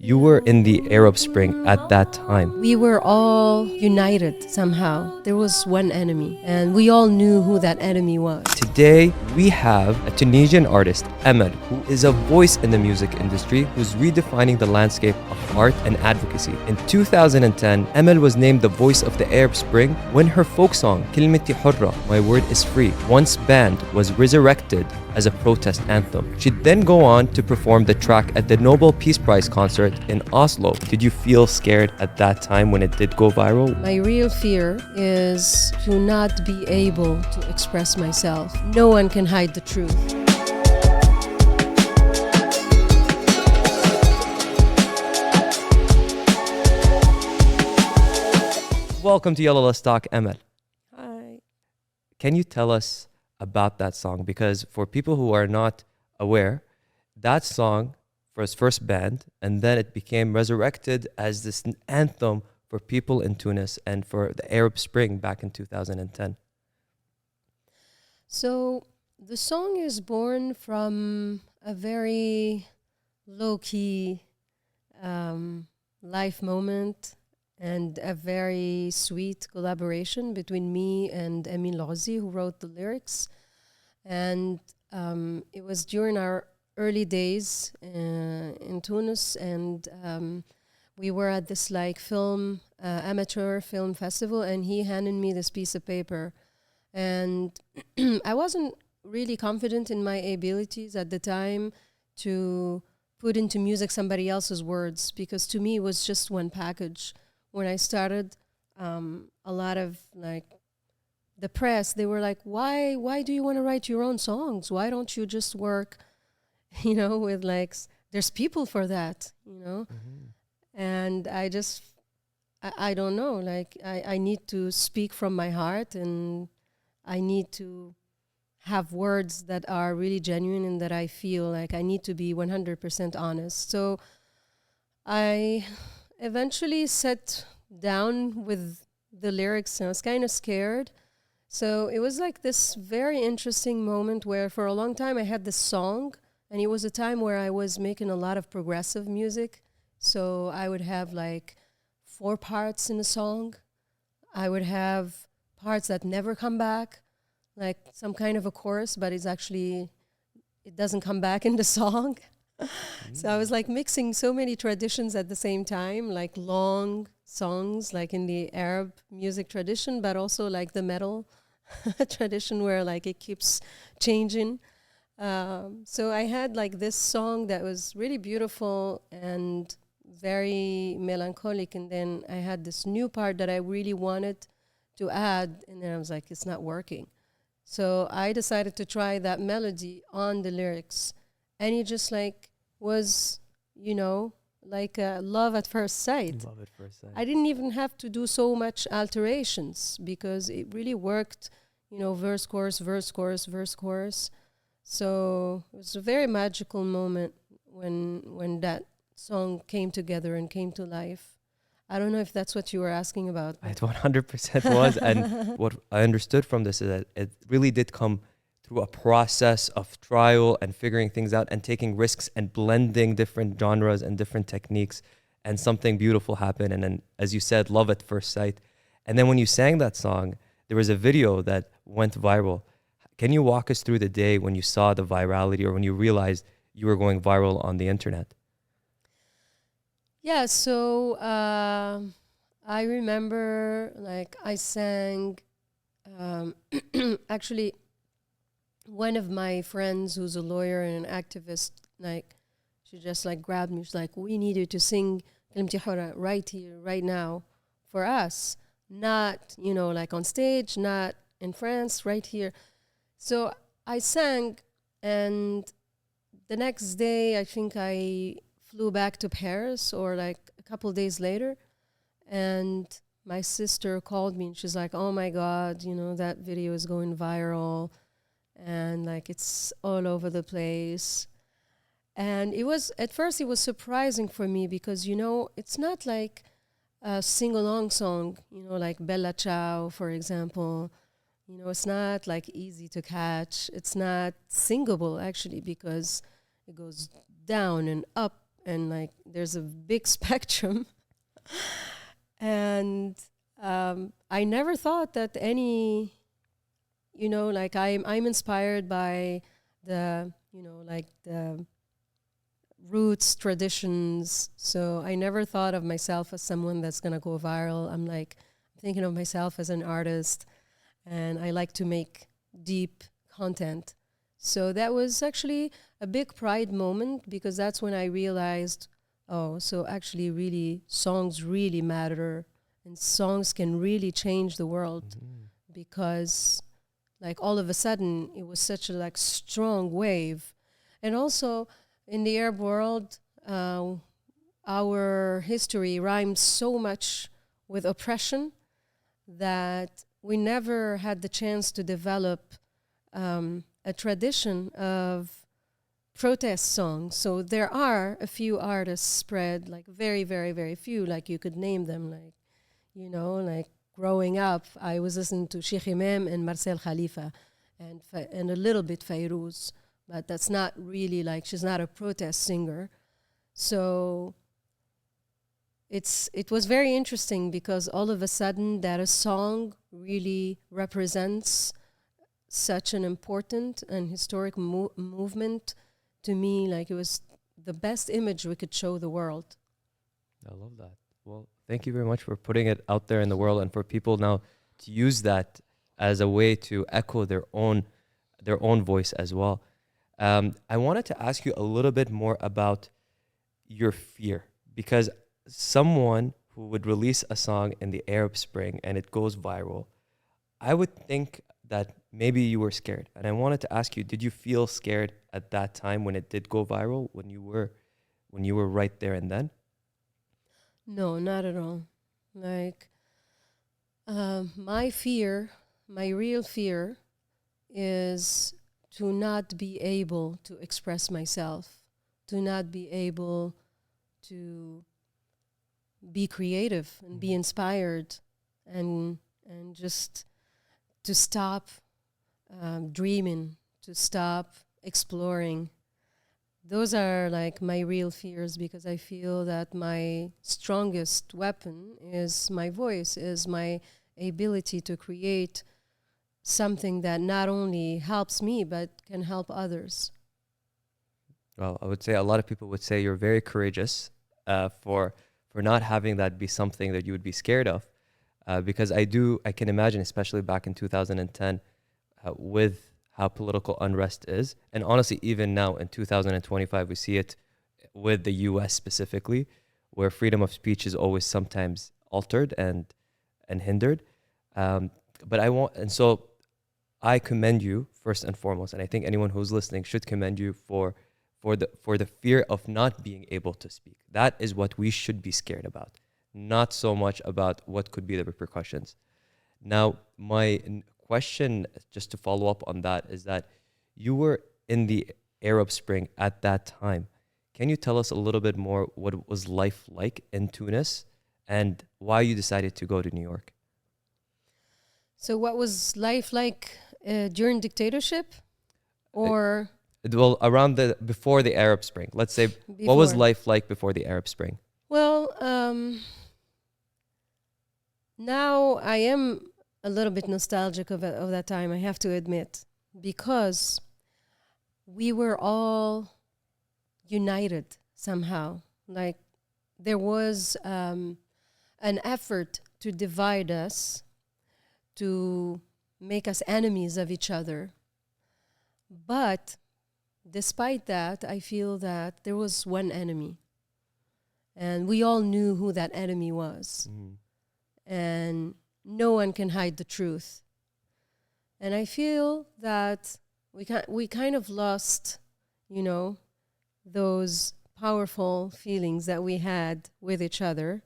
You were in the Arab Spring at that time. We were all united somehow. There was one enemy, and we all knew who that enemy was. Today, we have a Tunisian artist, EMEL, who is a voice in the music industry who's redefining the landscape of art and advocacy. In 2010, EMEL was named the voice of the Arab Spring when her folk song, Kelmti Horra, My Word is Free, once banned, was resurrected as a protest anthem. She'd then go on to perform the track at the Nobel Peace Prize concert in Oslo. Did you feel scared at that time when it did go viral? My real fear is to not be able to express myself. No one can hide the truth. Welcome to Yalla, Let's Talk, EMEL. Hi. Can you tell us about that song? Because for people who are not aware, that song was first banned and then it became resurrected as this anthem for people in Tunis and for the Arab Spring back in 2010. So the song is born from a very low-key life moment and a very sweet collaboration between me and EMEL, who wrote the lyrics. And it was during our early days in Tunis, and we were at this amateur film festival, and he handed me this piece of paper. And I wasn't really confident in my abilities at the time to put into music somebody else's words, because to me it was just one package. When I started, a lot of the press, they were like, why do you want to write your own songs? Why don't you just work, with there's people for that, Mm-hmm. And I don't know, I need to speak from my heart, and I need to have words that are really genuine and that I feel like I need to be 100% honest. So I eventually sat down with the lyrics, and I was kind of scared. So it was like this very interesting moment where for a long time I had this song, and it was a time where I was making a lot of progressive music. So I would have 4 parts in a song. I would have parts that never come back, like some kind of a chorus, but it doesn't come back in the song. So I was mixing so many traditions at the same time, like long songs, like in the Arab music tradition, but also like the metal tradition where it keeps changing. So I had this song that was really beautiful and very melancholic, and then I had this new part that I really wanted to add, and then I was like, it's not working. So I decided to try that melody on the lyrics, and it just was, love at first sight. Love at first sight. I didn't even have to do so much alterations because it really worked, verse, chorus, verse, chorus, verse, chorus. So it was a very magical moment when that song came together and came to life. I don't know if that's what you were asking about. It 100% was. And what I understood from this is that it really did come through a process of trial and figuring things out and taking risks and blending different genres and different techniques, and something beautiful happened. And then, as you said, love at first sight. And then when you sang that song, there was a video that went viral. Can you walk us through the day when you saw the virality or when you realized you were going viral on the internet? Yeah, so I remember I sang, actually, one of my friends who's a lawyer and an activist, she just grabbed me. She's like, we need you to sing Kelmti Horra right here, right now, for us. Not, on stage, not in France, right here. So I sang, and the next day, I think I flew back to Paris, or a couple days later, and my sister called me, and she's like, oh my God, that video is going viral, and it's all over the place. And at first it was surprising for me because, it's not like a sing-along song, like Bella Ciao, for example. It's not easy to catch. It's not singable actually, because it goes down and up and like there's a big spectrum. And I never thought that any, like I'm inspired by the, like the roots, traditions. So I never thought of myself as someone that's going to go viral. I'm like thinking of myself as an artist, and I like to make deep content. So that was actually a big pride moment, because that's when I realized, oh, so actually really songs really matter, and songs can really change the world. Because like all of a sudden it was such a like strong wave. And also in the Arab world, our history rhymes so much with oppression that we never had the chance to develop a tradition of protest songs. So there are a few artists spread, like very, very, very few, like you could name them, like, like growing up, I was listening to Sheikh Imam and Marcel Khalifa and a little bit Fayrouz, but that's not really like, she's not a protest singer. So it was very interesting, because all of a sudden that a song really represents such an important and historic movement. To me, like, it was the best image we could show the world. I love that. Well, thank you very much for putting it out there in the world, and for people now to use that as a way to echo their own voice as well. I wanted to ask you a little bit more about your fear, because someone who would release a song in the Arab Spring and it goes viral, I would think that maybe you were scared. And I wanted to ask you, did you feel scared at that time when it did go viral, when you were right there and then? No, not at all. Like, my real fear is to not be able to express myself, to not be able to be creative and be inspired, and just to stop dreaming, to stop exploring. Those are like my real fears, because I feel that my strongest weapon is my voice, is my ability to create something that not only helps me but can help others. Well, I would say a lot of people would say you're very courageous for not having that be something that you would be scared of, because I can imagine, especially back in 2010, with how political unrest is, and honestly, even now in 2025, we see it with the U.S. specifically, where freedom of speech is always sometimes altered and hindered. So I commend you first and foremost, and I think anyone who's listening should commend you for the fear of not being able to speak. That is what we should be scared about, not so much about what could be the repercussions. Now, my question, just to follow up on that, is that you were in the Arab Spring at that time. Can you tell us a little bit more what was life like in Tunis and why you decided to go to New York? So what was life like during dictatorship? Or Well, before the Arab Spring. Let's say, what was life like before the Arab Spring? Well, now I am a little bit nostalgic of that time, I have to admit, because we were all united somehow. Like, there was an effort to divide us, to make us enemies of each other. But despite that, I feel that there was one enemy, and we all knew who that enemy was. And no one can hide the truth. And I feel that we kind of lost, those powerful feelings that we had with each other.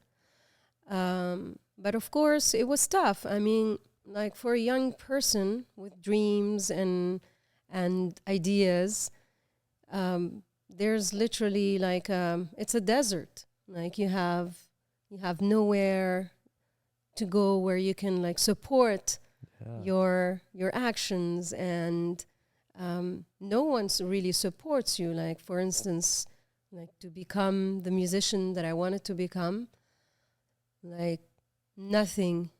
But of course, it was tough. I mean, like, for a young person with dreams and ideas, there's literally like it's a desert. Like, you have nowhere to go where you can like support your actions, and no one really supports you. Like, for instance, like to become the musician that I wanted to become. Like nothing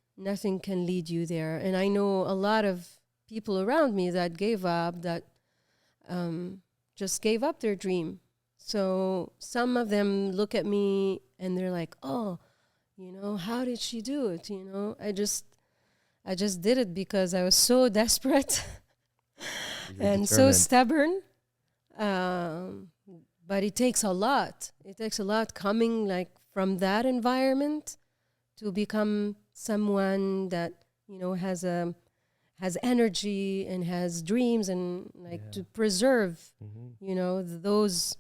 can lead you there. And I know a lot of people around me that gave up, that just gave up their dream. So some of them look at me and they're like, oh, you know, how did she do it? You know, I just did it because I was so desperate and so stubborn. But it takes a lot. It takes a lot coming like from that environment to become someone that, you know, has energy and has dreams and like to preserve, you know, those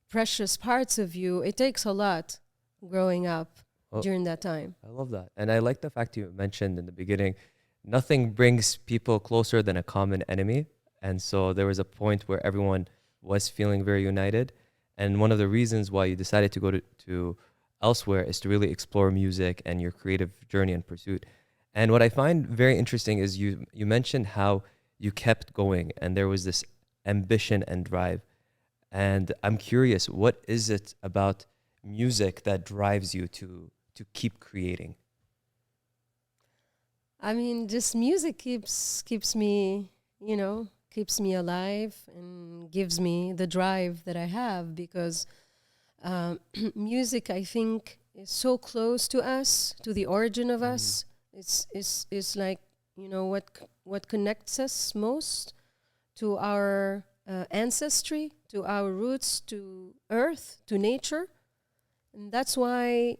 precious parts of you. It takes a lot growing up during that time. I love that. And I like the fact you mentioned in the beginning, nothing brings people closer than a common enemy. And so there was a point where everyone was feeling very united. And one of the reasons why you decided to go to elsewhere is to really explore music and your creative journey and pursuit. And what I find very interesting is you mentioned how you kept going and there was this ambition and drive. And I'm curious, what is it about music that drives you to keep creating? I mean, just music keeps me, you know, keeps me alive and gives me the drive that I have, because music, I think, is so close to us, to the origin of us. It's like, you know, what connects us most to our ancestry, to our roots, to earth, to nature. And that's why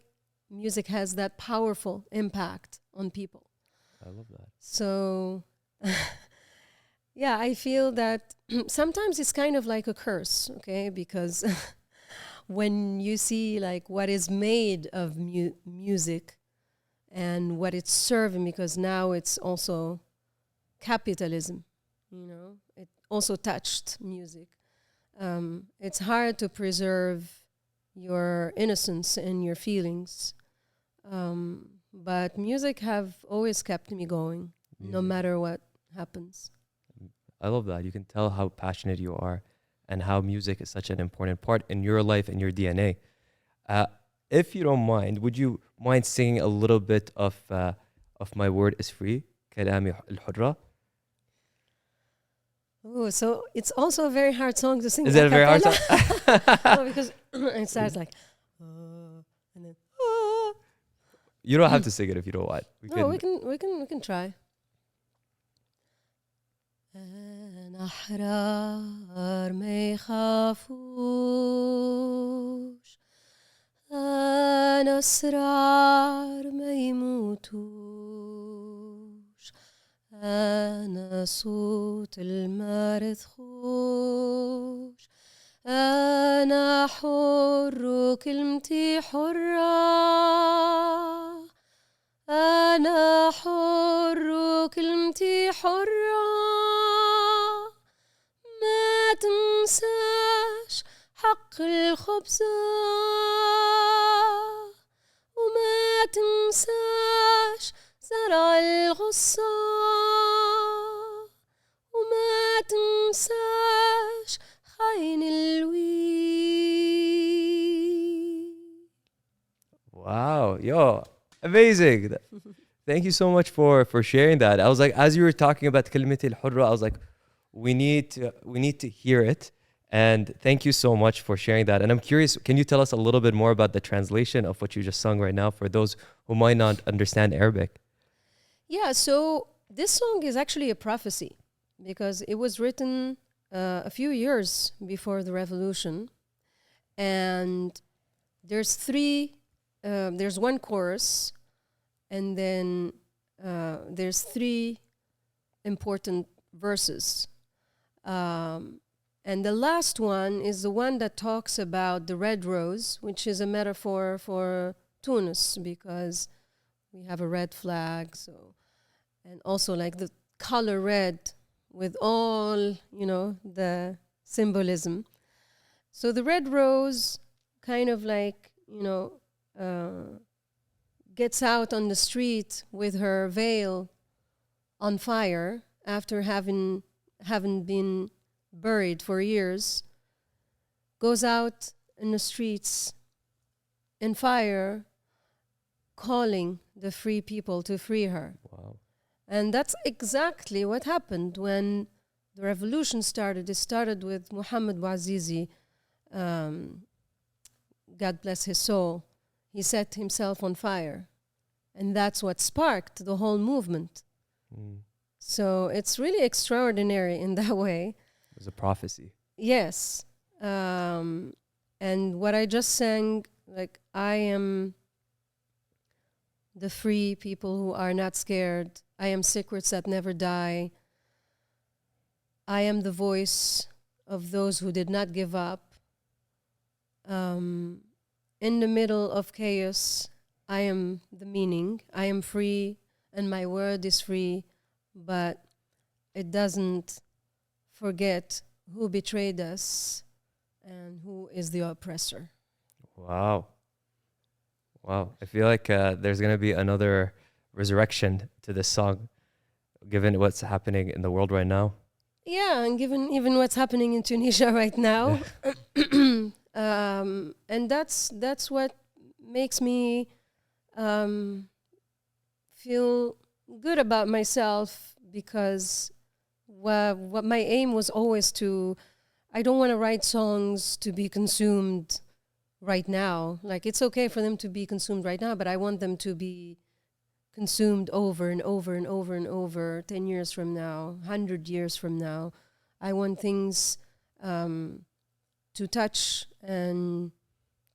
music has that powerful impact on people. I love that. So, yeah, I feel that sometimes it's kind of like a curse, okay? Because when you see like what is made of music and what it's serving, because now it's also capitalism, you know, it also touched music. It's hard to preserve your innocence and your feelings. But music have always kept me going, no matter what happens. I love that. You can tell how passionate you are and how music is such an important part in your life and your DNA. If you don't mind, would you mind singing a little bit of My Word is Free, كلامي الحرة? Oh, so it's also a very hard song to sing. Is it a very hard song? No, because it starts like, and then. You don't have to sing it if you don't want. We can try. أنا أحرار ما يخافوش، أنا أسرار ما يموتوش، أنا صوت المارد خوش، أنا حر وكلمتي حرة، أنا حر وكلمتي حرة، ما تنساش حق الخبزة، وما تنساش زرع الغصة، وما تنساش خاين الويل. Wow, yo, amazing. Thank you so much for sharing that. I was like, as you were talking about كلمتي الحرة, I was like, we need to hear it. And thank you so much for sharing that. And I'm curious, can you tell us a little bit more about the translation of what you just sung right now for those who might not understand Arabic? Yeah, so this song is actually a prophecy because it was written a few years before the revolution. And there's one chorus, and then there's three important verses. And the last one is the one that talks about the red rose, which is a metaphor for Tunis, because we have a red flag. So, and also like the color red with all, you know, the symbolism. So the red rose kind of like, you know, gets out on the street with her veil on fire after having been buried for years, goes out in the streets in fire, calling the free people to free her. Wow. And that's exactly what happened when the revolution started. It started with Muhammad Bouazizi, God bless his soul. He set himself on fire. And that's what sparked the whole movement. So it's really extraordinary in that way. It was a prophecy. Yes. And what I just sang, like, I am the free people who are not scared. I am secrets that never die. I am the voice of those who did not give up. In the middle of chaos, I am the meaning. I am free, and my word is free, but it doesn't forget who betrayed us and who is the oppressor. Wow. Wow. I feel like there's going to be another resurrection to this song, given what's happening in the world right now. Yeah, and given even what's happening in Tunisia right now. And that's what makes me feel good about myself, because what my aim was always I don't want to write songs to be consumed right now. Like, it's okay for them to be consumed right now, but I want them to be consumed over and over and over and over, 10 years from now, 100 years from now. I want things to touch and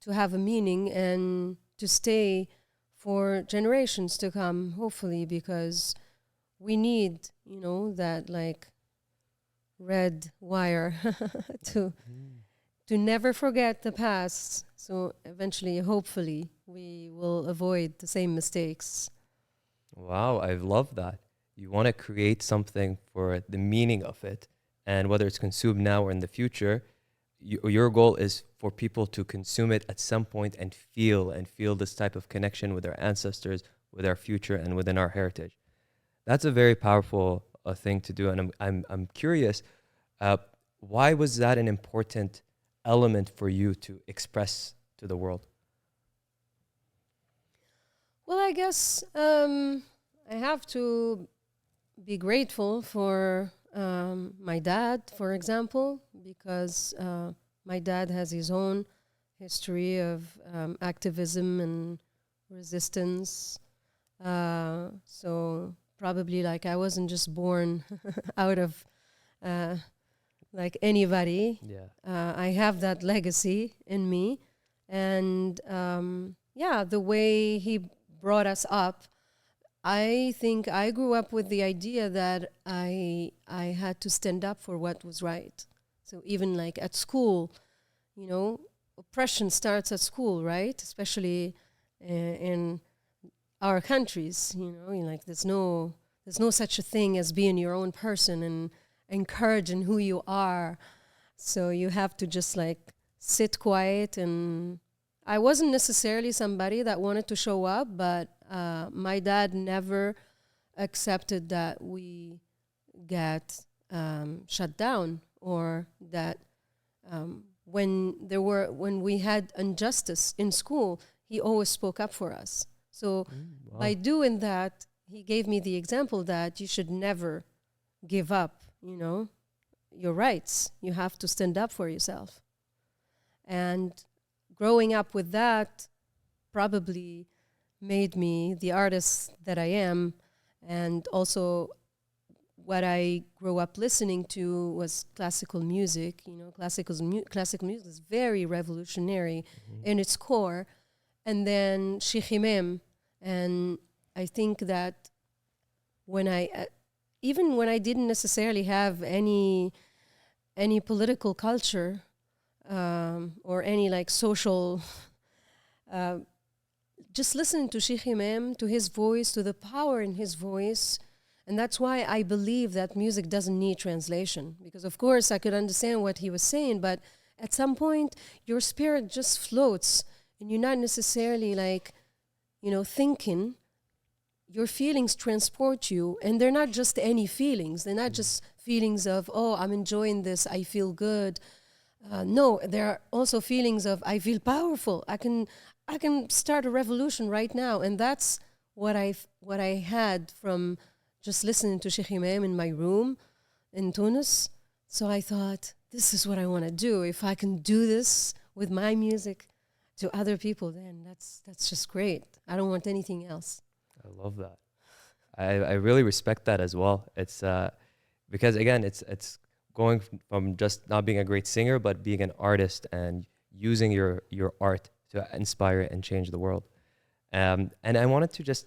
to have a meaning and to stay for generations to come, hopefully, because we need, that like red wire to never forget the past. So eventually, hopefully, we will avoid the same mistakes. Wow, I love that. You want to create something for the meaning of it, and whether it's consumed now or in the future, your goal is for people to consume it at some point and feel this type of connection with our ancestors, with our future, and within our heritage. That's a very powerful thing to do, and I'm curious, why was that an important element for you to express to the world? Well, I guess I have to be grateful for my dad, for example, because my dad has his own history of activism and resistance. So probably like I wasn't just born out of like anybody. Yeah. I have that legacy in me. And the way he brought us up, I think I grew up with the idea that I had to stand up for what was right. So even like at school, oppression starts at school, right? Especially in our countries, like there's no such a thing as being your own person and encouraging who you are. So you have to just like sit quiet. And I wasn't necessarily somebody that wanted to show up, but my dad never accepted that we get shut down, or that when we had injustice in school, he always spoke up for us. So by doing that, he gave me the example that you should never give up, your rights. You have to stand up for yourself. And growing up with that probably made me the artist that I am. And also what I grew up listening to was classical music. Classical music is very revolutionary in its core. And then Sheikh Imam. And I think that even when I didn't necessarily have any political culture or any like social, just listening to Sheikh Imam, to his voice, to the power in his voice. And that's why I believe that music doesn't need translation. Because of course I could understand what he was saying, but at some point your spirit just floats and you're not necessarily like, thinking. Your feelings transport you, and they're not just any feelings. They're not just feelings of, oh, I'm enjoying this, I feel good. No, there are also feelings of I feel powerful. I can start a revolution right now, and that's what I had from just listening to Sheikh Imam in my room in Tunis. So I thought, this is what I want to do. If I can do this with my music to other people, then that's just great. I don't want anything else. I love that. I really respect that as well. It's because again, it's going from just not being a great singer, but being an artist and using your art to inspire and change the world. And I wanted to just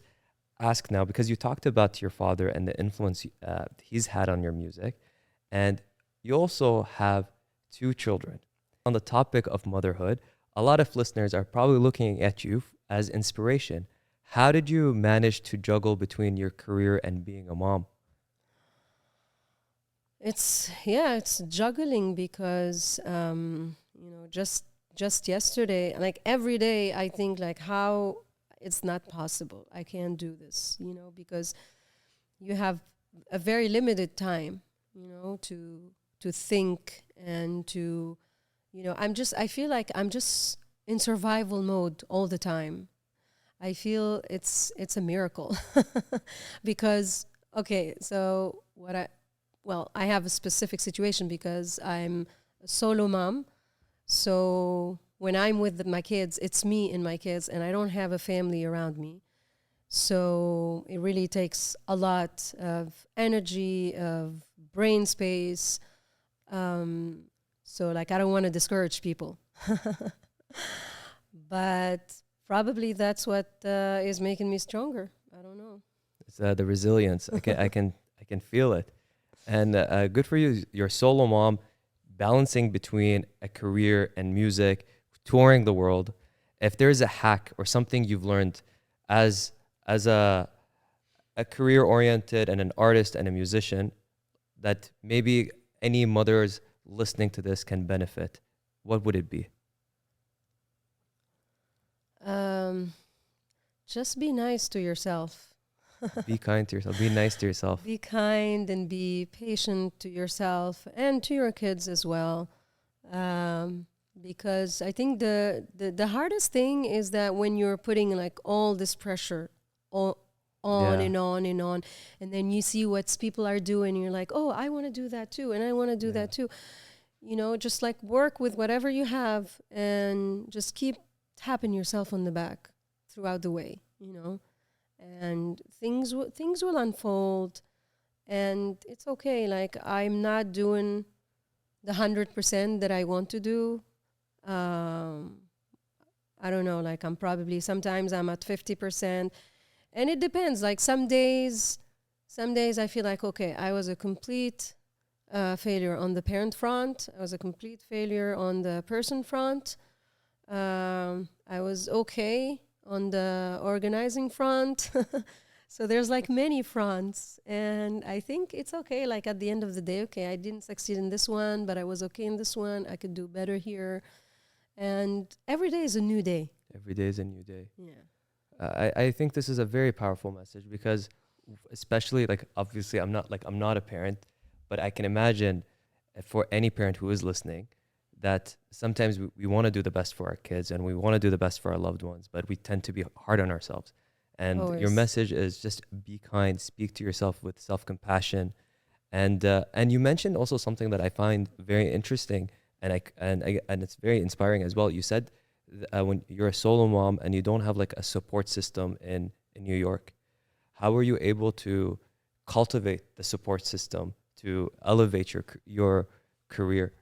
ask now, because you talked about your father and the influence he's had on your music, and you also have two children. On the topic of motherhood, a lot of listeners are probably looking at you as inspiration. How did you manage to juggle between your career and being a mom? It's juggling because just yesterday, like every day, I think like how it's not possible. I can't do this, because you have a very limited time, to think and to, I feel like I'm just in survival mode all the time. I feel it's a miracle because okay, so I have a specific situation because I'm a solo mom. So when I'm with my kids, it's me and my kids, and I don't have a family around me. So it really takes a lot of energy, of brain space. So like I don't want to discourage people, but probably that's what is making me stronger. I don't know. It's the resilience. I can feel it. And good for you. You're a solo mom, balancing between a career and music, touring the world. If there's a hack or something you've learned as a career oriented and an artist and a musician that maybe any mothers listening to this can benefit, what would it be? Just be nice to yourself. Be kind to yourself. Be nice to yourself. Be kind and be patient to yourself and to your kids as well. Because I think the hardest thing is that when you're putting like all this pressure on Yeah. and on and on, and then you see what people are doing, and you're like, oh, I want to do that too, and I want to do Yeah. that too. Just like work with whatever you have and just keep tapping yourself on the back throughout the way, and things will unfold, and it's okay. Like I'm not doing the 100% that I want to do. I don't know. Like sometimes I'm at 50%, and it depends. Like some days I feel like okay, I was a complete failure on the parent front. I was a complete failure on the person front. I was okay on the organizing front. So there's like many fronts, and I think it's okay. Like at the end of the day, okay, I didn't succeed in this one, but I was okay in this one. I could do better here, and every day is a new day. Every day is a new day. Yeah. I think this is a very powerful message because especially like obviously I'm not a parent, but I can imagine for any parent who is listening that sometimes we want to do the best for our kids and we want to do the best for our loved ones, but we tend to be hard on ourselves. And your Always. message is just be kind, speak to yourself with self-compassion. And you mentioned also something that I find very interesting and it's very inspiring as well. You said when you're a solo mom and you don't have like a support system in New York, how were you able to cultivate the support system to elevate your career?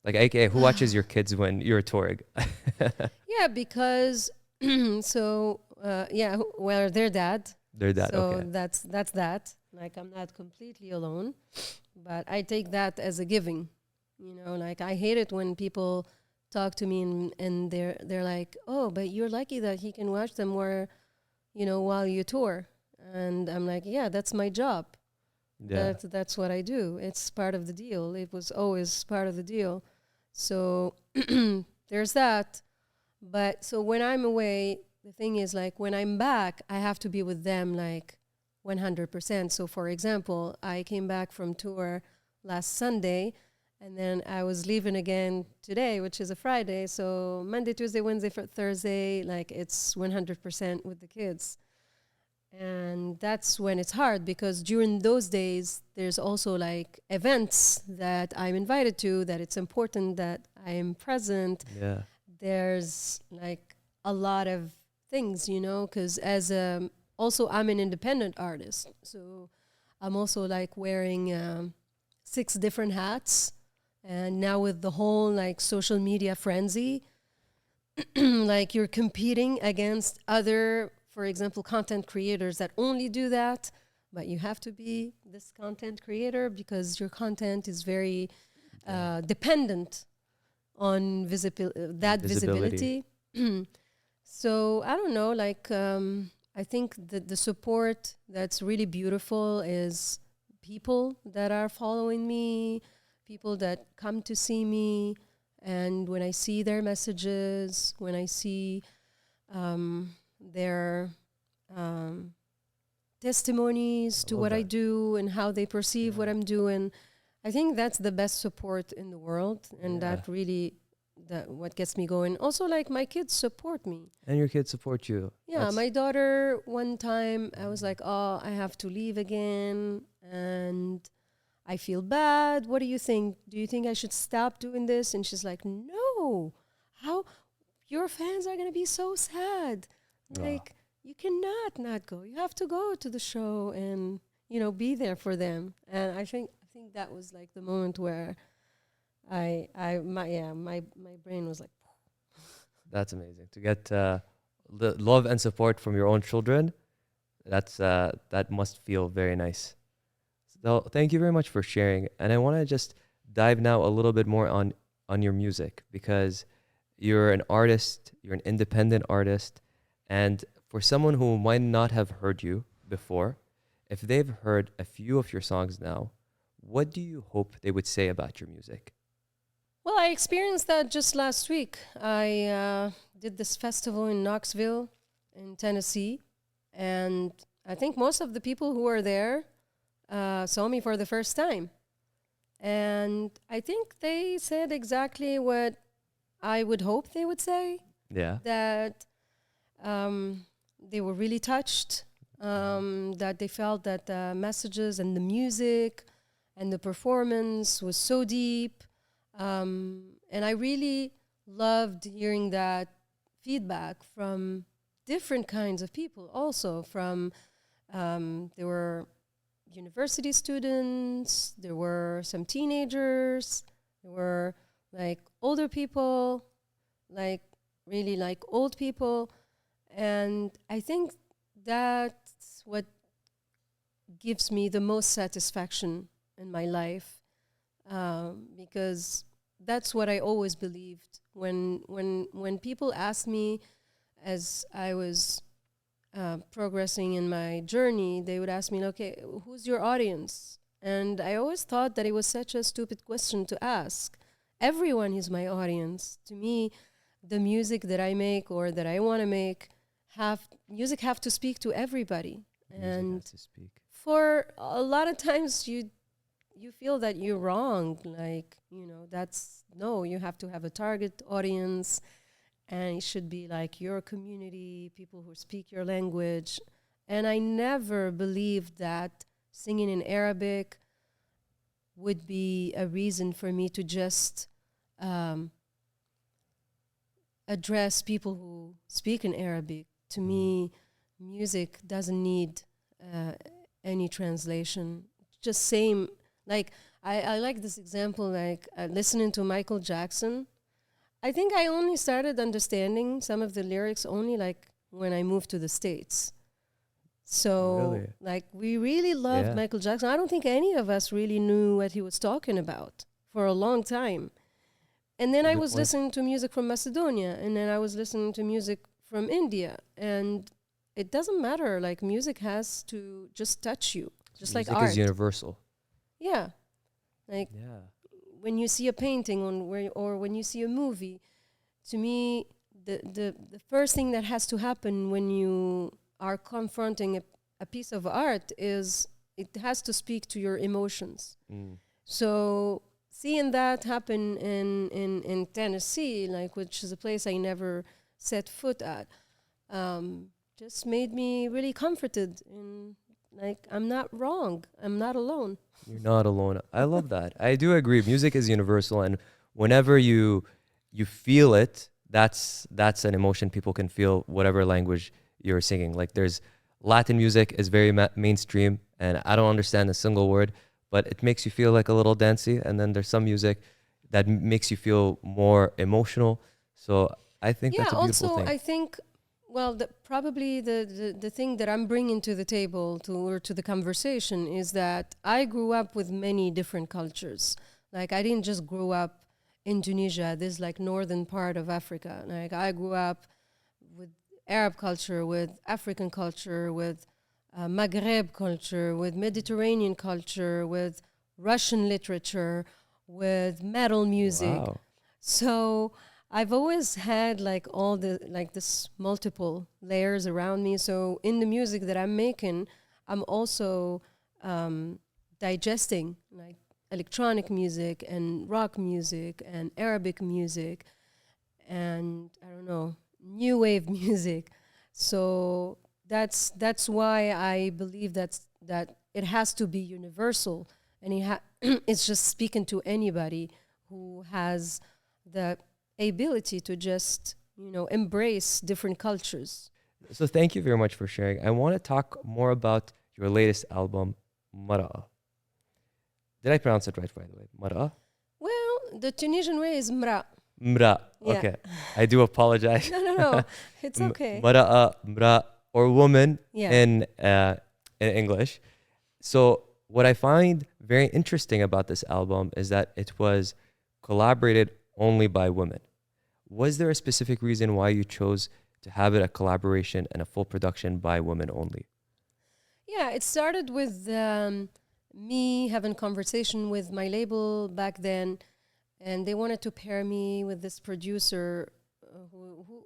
Like, AKA, who watches your kids when you're touring? Yeah, because well, their dad. Their dad, So okay. that's that. Like I'm not completely alone, but I take that as a giving. Like I hate it when people talk to me and they're like, oh, but you're lucky that he can watch them while you tour. And I'm like, yeah, that's my job. Yeah. That's what I do. It's part of the deal. It was always part of the deal. So there's that. But so when I'm away, the thing is like when I'm back, I have to be with them like 100%. So for example, I came back from tour last Sunday And then I was leaving again today, which is a Friday. So Monday, Tuesday, Wednesday, Thursday, like it's 100% with the kids. And that's when it's hard, because during those days, there's also like events that I'm invited to, that it's important that I am present. Yeah. There's like a lot of things, you know, because also I'm an independent artist. So I'm also like wearing 6 different hats. And now with the whole like social media frenzy, like you're competing against other, for example, content creators that only do that, but you have to be this content creator because your content is very dependent on visibility. So I don't know, like I think that the support that's really beautiful is people that are following me, people that come to see me, and when I see their messages, when I see their testimonies to what I do and how they perceive what I'm doing, I think that's the best support in the world, and that really what gets me going. Also, like my kids support me. And your kids support you. Yeah, my daughter, one time I was like, oh, I have to leave again and I feel bad. What do you think? Do you think I should stop doing this? And she's like, no, how your fans are going to be so sad. Like, you cannot not go. You have to go to the show and, you know, be there for them. And I think that was like the moment where my brain was like. That's amazing. To get the love and support from your own children, that must feel very nice. So thank you very much for sharing. And I want to just dive now a little bit more on your music, because you're an artist, you're an independent artist. And for someone who might not have heard you before, if they've heard a few of your songs now, what do you hope they would say about your music? Well, I experienced that just last week. I did this festival in Knoxville in Tennessee. And I think most of the people who were there saw me for the first time. And I think they said exactly what I would hope they would say. Yeah. That they were really touched, that they felt that the messages and the music and the performance was so deep. And I really loved hearing that feedback from different kinds of people also. From there were university students, there were some teenagers, there were like older people, like really like old people. And I think that's what gives me the most satisfaction in my life, because that's what I always believed. When people asked me as I was progressing in my journey, they would ask me, okay, who's your audience? And I always thought that it was such a stupid question to ask. Everyone is my audience. To me, the music that I make or that I want to make have to speak to everybody. And for a lot of times you feel that you're wrong. Like, you know, you have to have a target audience, and it should be like your community, people who speak your language. And I never believed that singing in Arabic would be a reason for me to just address people who speak in Arabic. To me, music doesn't need any translation. Just same, like, I like this example, like listening to Michael Jackson. I think I only started understanding some of the lyrics only like when I moved to the States. So, like, we really loved Michael Jackson. I don't think any of us really knew what he was talking about for a long time. And then I was listening to music from Macedonia, and then I was listening to music from India. And it doesn't matter. Like, music has to just touch you, just like art. Music is universal. Yeah. Like, when you see a painting or when you see a movie, to me, the first thing that has to happen when you are confronting a piece of art is it has to speak to your emotions. So seeing that happen in Tennessee, like, which is a place I never set foot at, just made me really comforted in, like, I'm not wrong. I'm not alone. You're not alone. I love that. I do agree. Music is universal, and whenever you feel it, that's an emotion people can feel, whatever language you're singing. Like there's Latin music is very mainstream, and I don't understand a single word, but it makes you feel like a little dancey. And then there's some music that makes you feel more emotional. So I think Yeah, that's a beautiful also, thing. I think, well, probably the thing that I'm bringing to the table or to the conversation is that I grew up with many different cultures. Like, I didn't just grow up in Tunisia, this like northern part of Africa. Like, I grew up with Arab culture, with African culture, with Maghreb culture, with Mediterranean culture, with Russian literature, with metal music. Wow. So I've always had like all the like this multiple layers around me. So in the music that I'm making, I'm also digesting like electronic music and rock music and Arabic music and I don't know, new wave music. So that's why I believe that it has to be universal, and it's just speaking to anybody who has the ability to just embrace different cultures. So thank you very much for sharing. I want to talk more about your latest album, Mara. Did I pronounce it right, by the way? Mara? Well, the Tunisian way is mra. Mra. Yeah. Okay. I do apologize. No, it's okay. Mara'a, mra, or woman Yeah. in English. So what I find very interesting about this album is that it was collaborated only by women. Was there a specific reason why you chose to have it a collaboration and a full production by women only? Yeah, it started with me having conversation with my label back then, and they wanted to pair me with this producer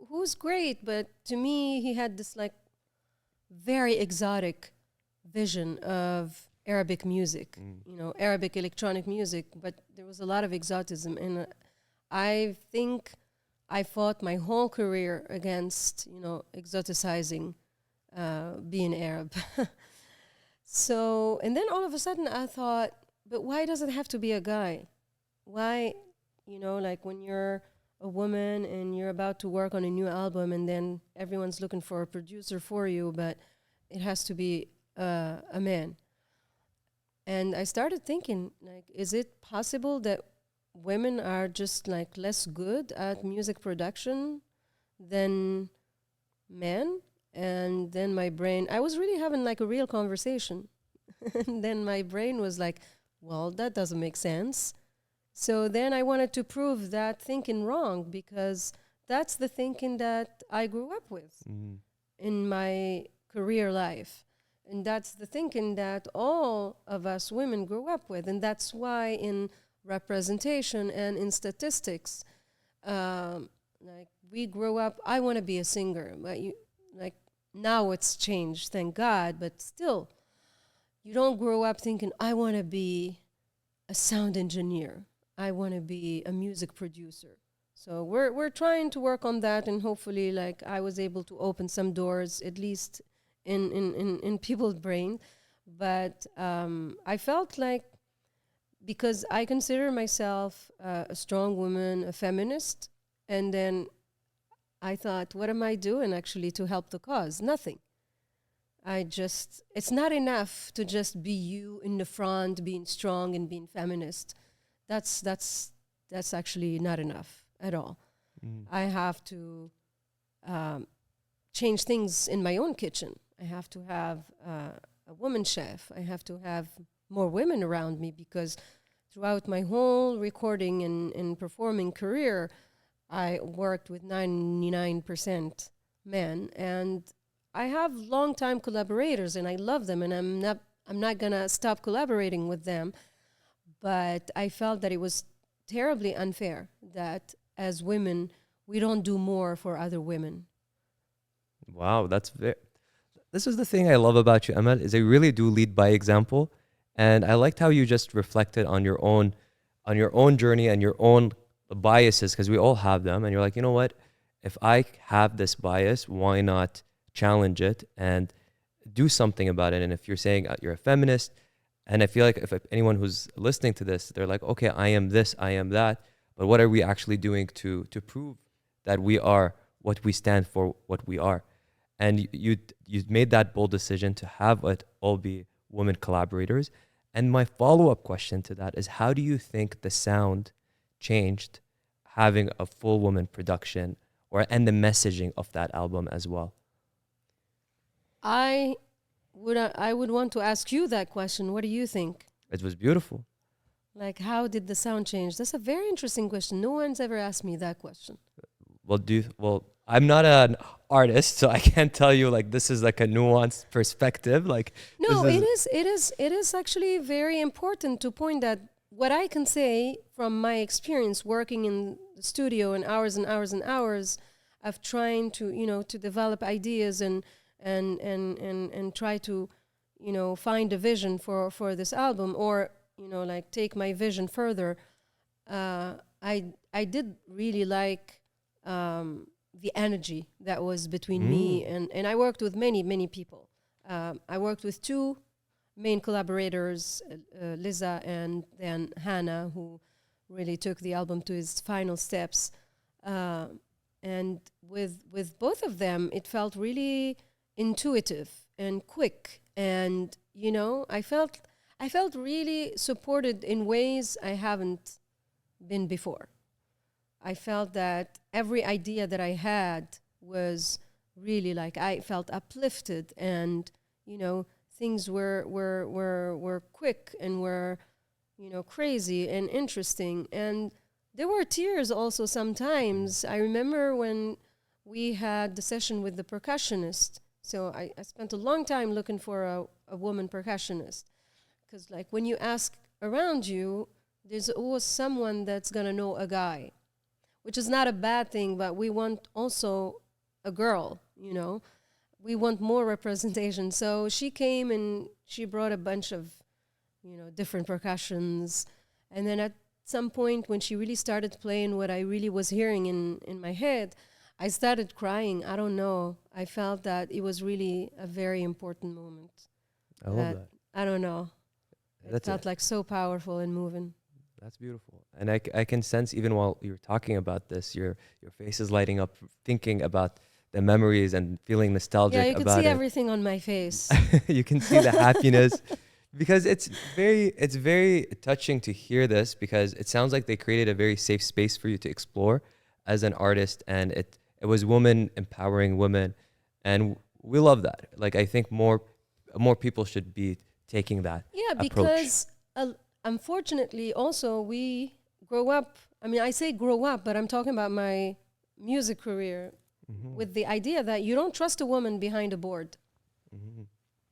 who's great, but to me, he had this like very exotic vision of Arabic music, Arabic electronic music, but there was a lot of exotism. And I think I fought my whole career against, exoticizing being Arab. So, and then all of a sudden I thought, but why does it have to be a guy? Why, like when you're a woman and you're about to work on a new album and then everyone's looking for a producer for you, but it has to be a man. And I started thinking, like, is it possible that women are just like less good at music production than men? And then my brain, I was really having like a real conversation. And then my brain was like, well, that doesn't make sense. So then I wanted to prove that thinking wrong, because that's the thinking that I grew up with in my career life. And that's the thinking that all of us women grew up with. And that's why in representation and in statistics, like we grow up, I want to be a singer, but like now it's changed, thank God, but still, you don't grow up thinking, I want to be a sound engineer. I want to be a music producer. So we're trying to work on that, and hopefully, like, I was able to open some doors, at least in people's brain. But I felt like, because I consider myself a strong woman, a feminist, and then I thought, what am I doing actually to help the cause? Nothing. It's not enough to just be you in the front, being strong and being feminist. That's actually not enough at all. I have to change things in my own kitchen. I have to have a woman chef. I have to have more women around me, because throughout my whole recording and performing career, I worked with 99% men, and I have long-time collaborators, and I love them, and I'm not gonna stop collaborating with them. But I felt that it was terribly unfair that as women we don't do more for other women. Wow, this is the thing I love about you, Emel, is you really do lead by example. And I liked how you just reflected on your own on your own journey and your own biases, because we all have them, and you're like, you know what, if I have this bias, why not challenge it and do something about it? And if you're saying you're a feminist, and I feel like if anyone who's listening to this, they're like, okay, I am this, I am that, but what are we actually doing to prove that we are what we stand for, what we are? And you made that bold decision to have it all be women collaborators. And my follow-up question to that is, how do you think the sound changed having a full woman production, and the messaging of that album as well? I would want to ask you that question. What do you think? It was beautiful. Like, how did the sound change? That's a very interesting question. No one's ever asked me that question. Well, I'm not an artist, so I can't tell you like this is like a nuanced perspective. Like, no, it is actually very important to point that what I can say from my experience working in the studio and hours and hours and hours of trying to to develop ideas and try to find a vision for this album, or like take my vision further. I did really like the energy that was between me and I worked with many people. I worked with two main collaborators, Liza and then Hannah, who really took the album to its final steps. And with both of them, it felt really intuitive and quick, and I felt really supported in ways I haven't been before. I felt that every idea that I had was really like, I felt uplifted, and things were quick and were crazy and interesting, and there were tears also sometimes. I remember when we had the session with the percussionist. So I spent a long time looking for a woman percussionist, because like when you ask around you, there's always someone that's gonna know a guy, which is not a bad thing, but we want also a girl, we want more representation. So she came and she brought a bunch of different percussions, and then at some point when she really started playing what I really was hearing in my head, I started crying. I don't know. I felt that it was really a very important moment. I love that. I don't know. It felt like so powerful and moving. That's beautiful. And I can sense, even while you're talking about this, your face is lighting up, thinking about the memories and feeling nostalgic about it. Yeah, you can see everything on my face. You can see the happiness. Because it's very touching to hear this, because it sounds like they created a very safe space for you to explore as an artist, and it was women empowering women, and we love that. Like, I think more people should be taking that approach. Because unfortunately also we grow up, I mean, I say grow up, but I'm talking about my music career, with the idea that you don't trust a woman behind a board.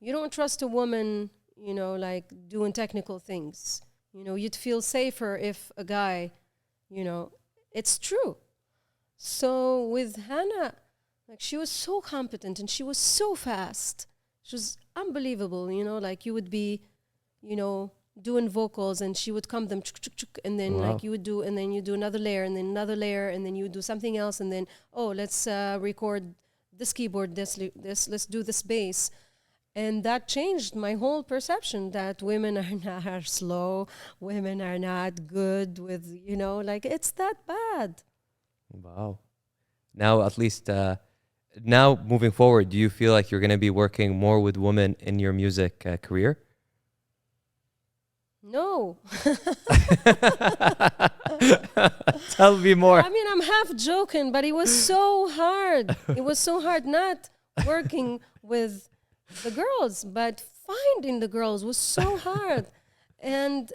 You don't trust a woman like doing technical things. You'd feel safer if a guy, it's true. So with Hannah, like, she was so competent and she was so fast. She was unbelievable, like you would be, doing vocals and she would come them and then like you would do, and then you do another layer and then another layer and then you would do something else, and then, let's record this keyboard, let's do this bass. And that changed my whole perception that women are slow, women are not good with, like, it's that bad. Wow. Now, at least, now moving forward, do you feel like you're going to be working more with women in your music career? No. Tell me more. I mean, I'm half joking, but it was so hard. It was so hard not working with the girls, but finding the girls was so hard. And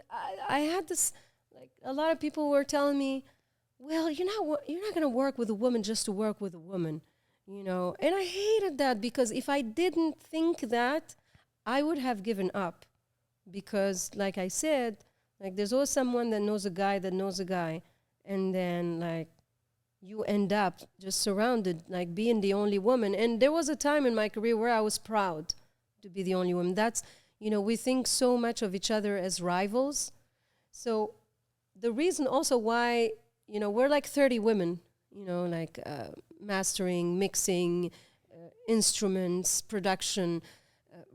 I had this, like, a lot of people were telling me, well, you're not going to work with a woman just to work with a woman, And I hated that, because if I didn't think that, I would have given up. Because, like I said, like, there's always someone that knows a guy that knows a guy. And then, like, you end up just surrounded, like being the only woman. And there was a time in my career where I was proud to be the only woman. That's, we think so much of each other as rivals. So the reason also why, we're like 30 women, like mastering, mixing, instruments, production,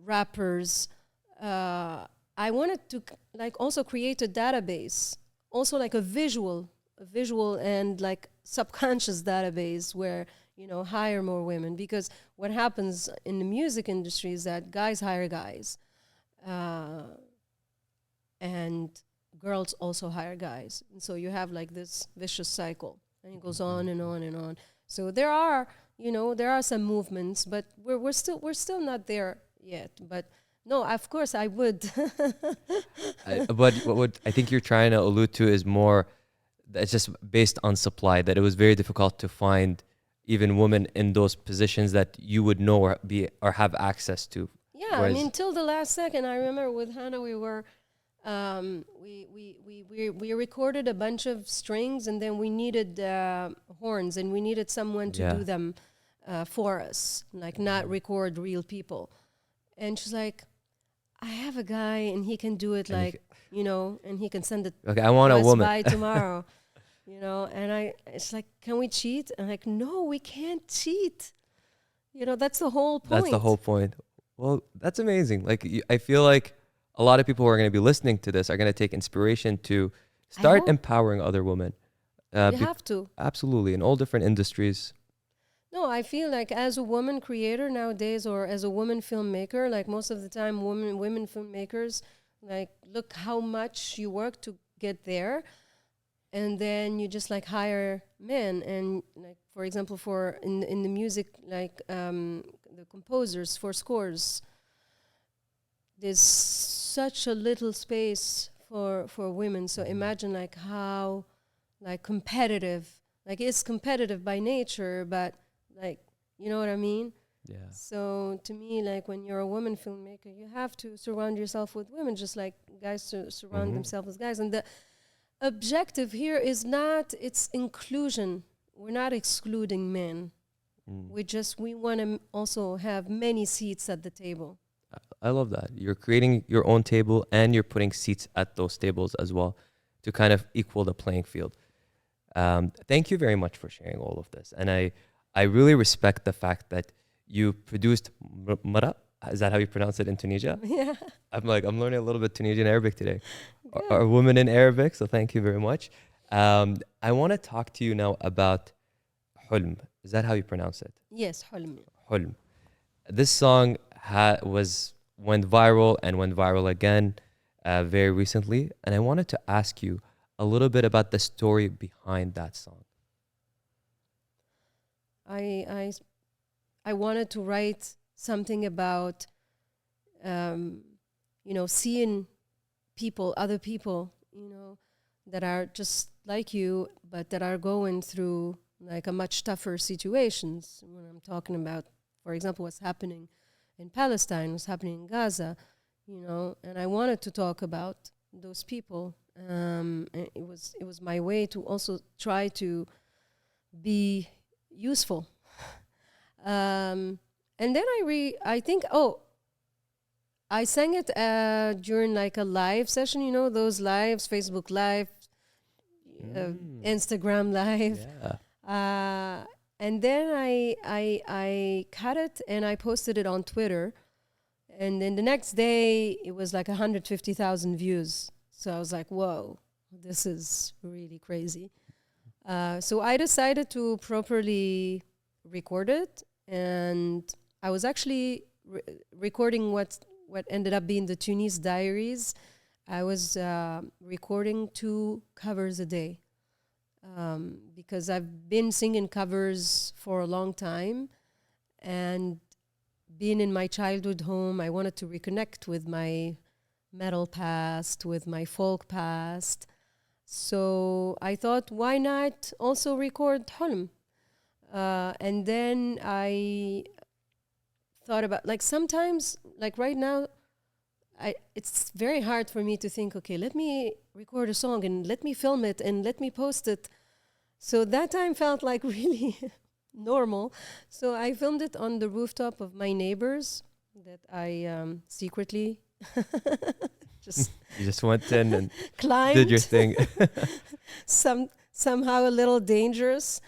rappers. I wanted to like also create a database, also like a visual and like subconscious database where, hire more women, because what happens in the music industry is that guys hire guys, and girls also hire guys. And so you have like this vicious cycle, and it goes on and on and on. So there are, some movements, but we're still not there yet. But no, of course I would. But what I think you're trying to allude to is more that it's just based on supply, that it was very difficult to find even women in those positions that you would know or have access to. Yeah, I mean, till the last second. I remember with Hannah, we were we recorded a bunch of strings, and then we needed horns, and we needed someone to do them for us, like not record real people. And she's like, I have a guy, and he can do it, and and he can send it. Okay, I want a woman by tomorrow. And it's like, can we cheat? And I'm like, no, we can't cheat. That's the whole point. That's the whole point. Well, that's amazing. Like, I feel like a lot of people who are going to be listening to this are going to take inspiration to start empowering other women. You have to. Absolutely, in all different industries. No, I feel like as a woman creator nowadays, or as a woman filmmaker, like most of the time women filmmakers, like, look how much you work to get there. And then you just like hire men, and like, for example, for in the music, like the composers for scores, there's such a little space for women. So imagine like how like competitive, like it's competitive by nature, but like, you know what I mean? Yeah. So to me, like, when you're a woman filmmaker, you have to surround yourself with women, just like guys surround themselves with guys. And the objective here is not, it's inclusion. We're not excluding men. We want to also have many seats at the table. I love that. You're creating your own table, and you're putting seats at those tables as well to kind of equal the playing field. Thank you very much for sharing all of this. And I really respect the fact that you produced Mara. Is that how you pronounce it in Tunisia? Yeah. I'm learning a little bit Tunisian Arabic today. Or women in Arabic, so thank you very much. I want to talk to you now about HOLM. Is that how you pronounce it? Yes, HOLM. HOLM. This song went viral again very recently. And I wanted to ask you a little bit about the story behind that song. I wanted to write something about, seeing other people, that are just like you, but that are going through like a much tougher situations. When I'm talking about, for example, what's happening in Palestine, what's happening in Gaza, and I wanted to talk about those people. And it was my way to also try to be useful. And then I sang it during like a live session, those lives, Facebook Live, Instagram Live. Yeah. And then I cut it and I posted it on Twitter. And then the next day, it was like 150,000 views. So I was like, whoa, this is really crazy. So I decided to properly record it. And I was actually recording what ended up being the Tunis Diaries. I was recording 2 covers a day because I've been singing covers for a long time. And being in my childhood home, I wanted to reconnect with my metal past, with my folk past. So I thought, why not also record HOLM? And then I thought about, like, sometimes, like right now, it's very hard for me to think, okay, let me record a song and let me film it and let me post it. So that time felt like really normal. So I filmed it on the rooftop of my neighbors that I secretly Just You just went in and climbed. did your thing. Somehow a little dangerous,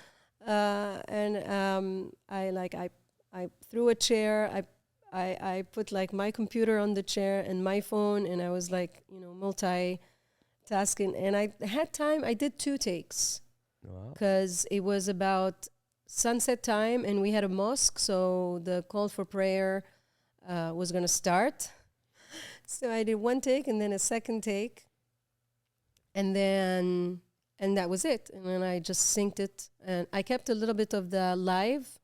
and I threw a chair. I put like my computer on the chair and my phone, and I was like, multitasking. And I had time. I did 2 takes Wow. because it was about sunset time, and we had a mosque, so the call for prayer was going to start. So I did 1 take and then a 2nd take, and that was it. And then I just synced it, and I kept a little bit of the live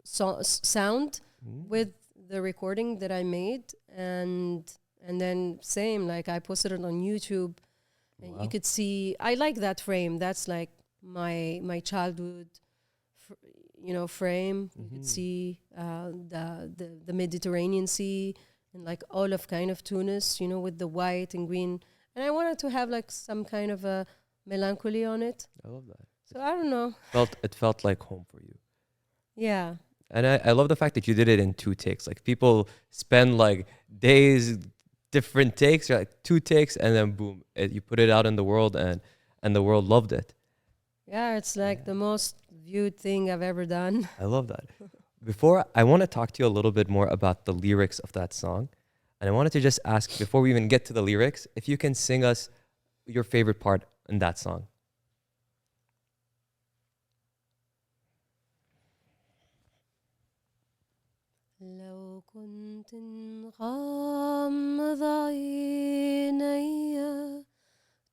sound with the recording that I made, and then same, like I posted it on YouTube, and Wow. you could see. I like that frame. That's like my childhood, frame. You could see the Mediterranean Sea and like all of kind of Tunis, with the white and green. And I wanted to have like some kind of a melancholy on it. I love that. So I don't know. It felt like home for you. Yeah. And I love the fact that you did it in 2 takes. Like people spend like days, different takes, you're like 2 takes, and then boom, you put it out in the world, and the world loved it. Yeah, it's like the most viewed thing I've ever done. I love that. Before, I want to talk to you a little bit more about the lyrics of that song. And I wanted to just ask, before we even get to the lyrics, if you can sing us your favorite part in that song. لو كنت غامض عيني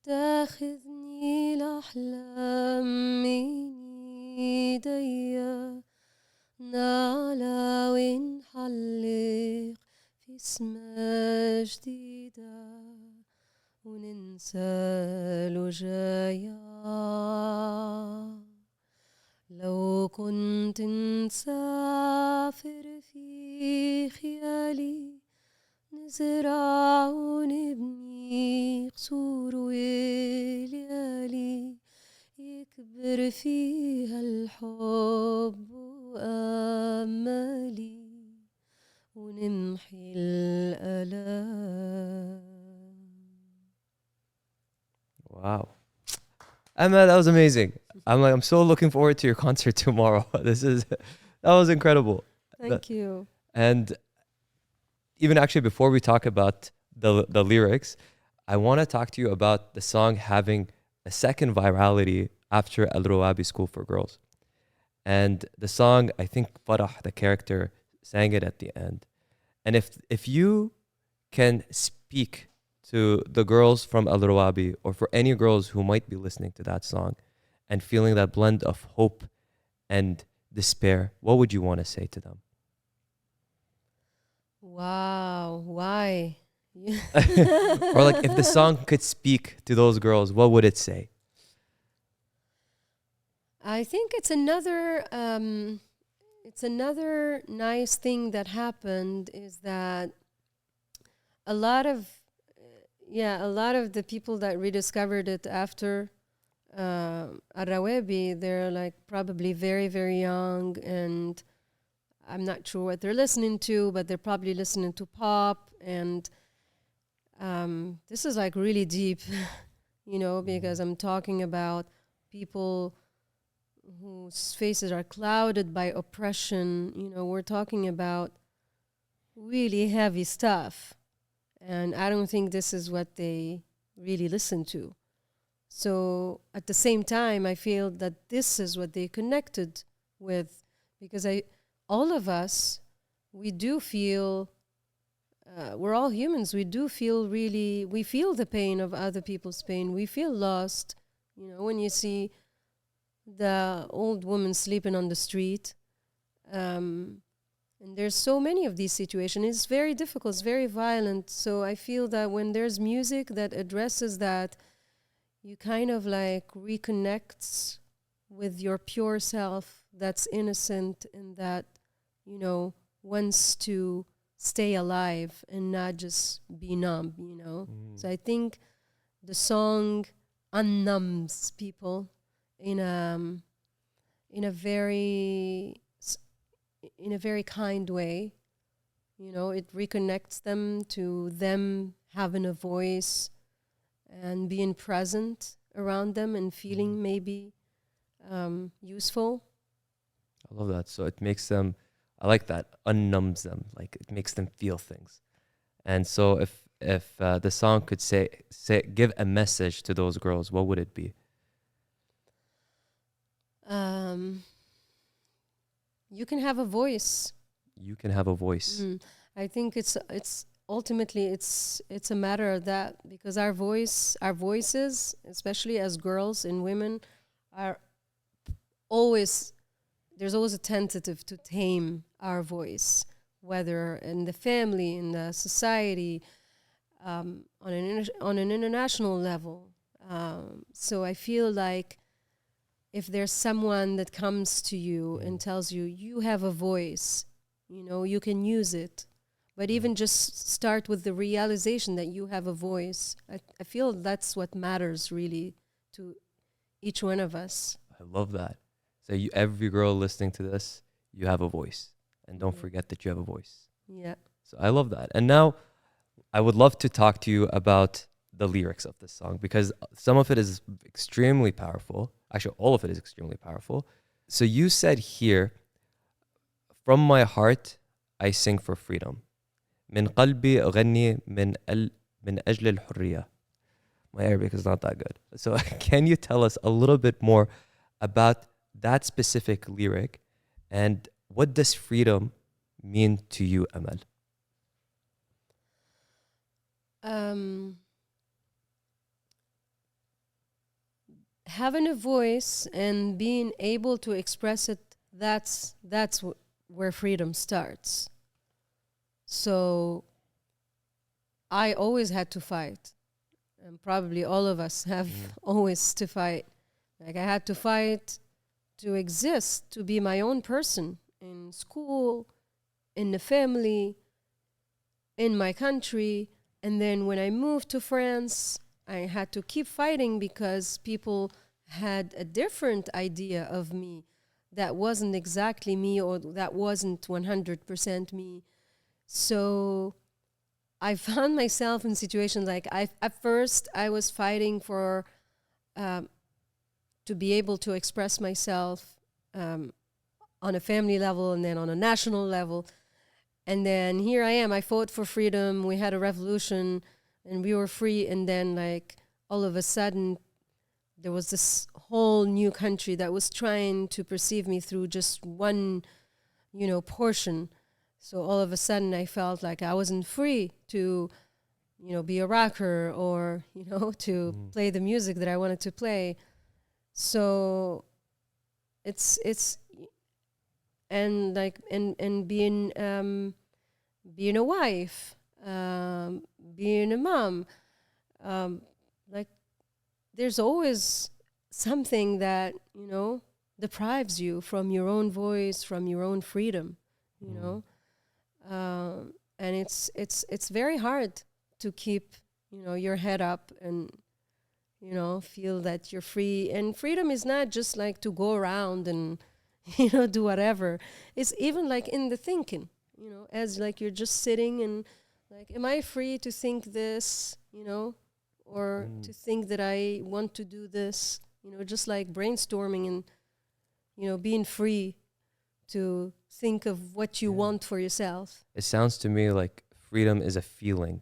تاخذني الأحلام من ايدي نعلى ونحلق في سما جديدة وننسى الوجايا لو كنت نسافر في خيالي نزرع ونبني قصور وليالي يكبر فيها الحب وأمالي ونمحي الآلام. Wow. Emma, that was amazing. I'm so looking forward to your concert tomorrow. That was incredible. Thank you. And even actually before we talk about the lyrics, I want to talk to you about the song having a second virality after Al Rawabi School for Girls. And the song, I think Farah, the character, sang it at the end. And if you can speak to the girls from Al Rawabi, or for any girls who might be listening to that song and feeling that blend of hope and despair, what would you want to say to them? Wow, why? Or like if the song could speak to those girls, what would it say? I think it's another nice thing that happened is that a lot of the people that rediscovered it after Rawabi, they're like probably very, very young, and I'm not sure what they're listening to, but they're probably listening to pop, and this is like really deep, because I'm talking about people whose faces are clouded by oppression. We're talking about really heavy stuff. And I don't think this is what they really listen to. So at the same time, I feel that this is what they connected with, because all of us, we do feel, we're all humans. We do feel we feel the pain of other people's pain. We feel lost. When you see the old woman sleeping on the street, and there's so many of these situations. It's very difficult. It's very violent. So I feel that when there's music that addresses that, you kind of like reconnects with your pure self that's innocent and that, wants to stay alive and not just be numb, So I think the song unnumbs people in a very kind way, You know, it reconnects them to them having a voice and being present around them and feeling maybe useful. I love that. So it makes them, I like that, unnumbs them. Like it makes them feel things. And so if the song could give a message to those girls, what would it be? You can have a voice. You can have a voice. I think it's ultimately it's a matter of that, because our voices, especially as girls and women, are always, there's always a tentative to tame our voice, whether in the family, in the society, on an international level. So I feel like if there's someone that comes to you and tells you, you have a voice, you know, you can use it. But even just start with the realization that you have a voice. I feel that's what matters really to each one of us. I love that. So every girl listening to this, you have a voice. And don't forget that you have a voice. Yeah. So I love that. And now I would love to talk to you about the lyrics of this song, because some of it is extremely powerful. Actually, all of it is extremely powerful. So you said here, from my heart, I sing for freedom. من قلبي أغني من أجل الحرية. My Arabic is not that good. So can you tell us a little bit more about that specific lyric, and what does freedom mean to you, Amal? Having a voice and being able to express it, that's where freedom starts. So I always had to fight, and probably all of us have always to fight. Like I had to fight to exist, to be my own person in school, in the family, in my country. And then when I moved to France, I had to keep fighting because people had a different idea of me that wasn't exactly me, or that wasn't 100% me. So I found myself in situations like at first I was fighting for to be able to express myself on a family level and then on a national level. And then here I am, I fought for freedom. We had a revolution and we were free. And then like all of a sudden there was this whole new country that was trying to perceive me through just one, portion. So all of a sudden I felt like I wasn't free to, be a rocker or, to play the music that I wanted to play. So it's and like and being a wife, being a mom, like there's always something that deprives you from your own voice, from your own freedom, and it's very hard to keep your head up and feel that you're free. And freedom is not just like to go around and do whatever. It's even like in the thinking, as like you're just sitting and like, am I free to think this, or to think that I want to do this, just like brainstorming and, being free to think of what you want for yourself. It sounds to me like freedom is a feeling.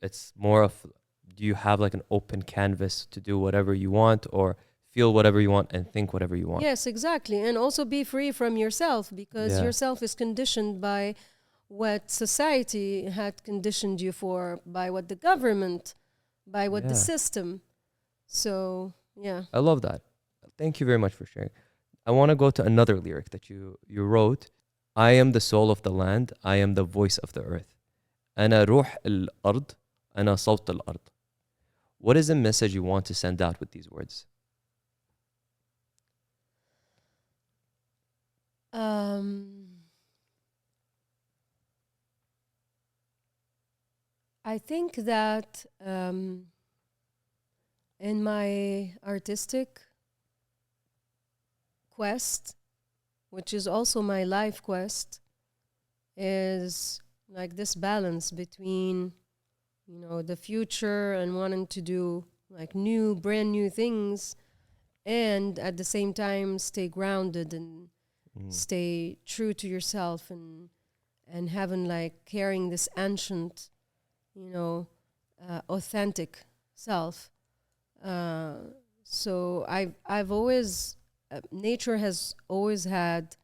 It's more of, do you have like an open canvas to do whatever you want, or feel whatever you want and think whatever you want? Yes, exactly. And also be free from yourself, because yourself is conditioned by what society had conditioned you for, by what the government, by what the system. So, yeah. I love that. Thank you very much for sharing. I want to go to another lyric that you wrote. I am the soul of the land. I am the voice of the earth. أنا روح الأرض. أنا صوت الأرض. What is the message you want to send out with these words? I think that in my artistic quest, which is also my life quest, is like this balance between, the future and wanting to do like brand new things, and at the same time stay grounded and stay true to yourself, and having like carrying this ancient, authentic self. So I've always nature has always had